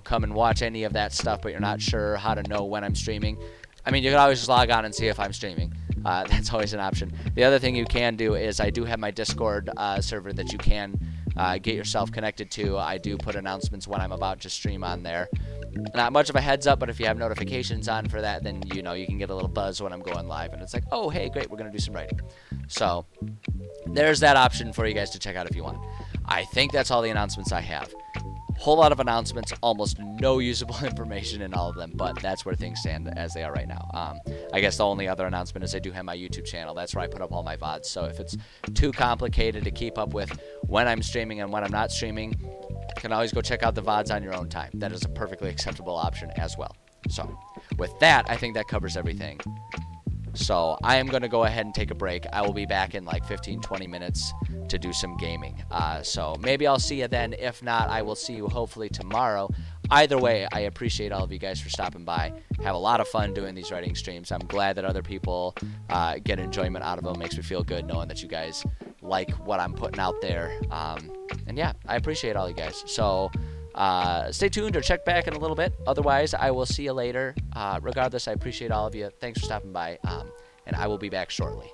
come and watch any of that stuff, but you're not sure how to know when I'm streaming, I mean, you can always just log on and see if I'm streaming. That's always an option. The other thing you can do is I do have my Discord server that you can get yourself connected to. I do put announcements when I'm about to stream on there. Not much of a heads up, but if you have notifications on for that, then you can get a little buzz when I'm going live, and it's like, oh, hey, great, we're going to do some writing. So there's that option for you guys to check out if you want. I think that's all the announcements I have. Whole lot of announcements, almost no usable information in all of them, but that's where things stand as they are right now. I guess the only other announcement is I do have my YouTube channel. That's where I put up all my VODs. So if it's too complicated to keep up with when I'm streaming and when I'm not streaming, you can always go check out the VODs on your own time. That is a perfectly acceptable option as well. So with that, I think that covers everything. So I am going to go ahead and take a break. I will be back in like 15-20 minutes to do some gaming. So maybe I'll see you then. If not, I will see you hopefully tomorrow. Either way, I appreciate all of you guys for stopping by. Have a lot of fun doing these writing streams. I'm glad that other people get enjoyment out of them. Makes me feel good knowing that you guys like what I'm putting out there. And yeah, I appreciate all you guys. So stay tuned or check back in a little bit. Otherwise, I will see you later. Regardless, I appreciate all of you. Thanks for stopping by, and I will be back shortly.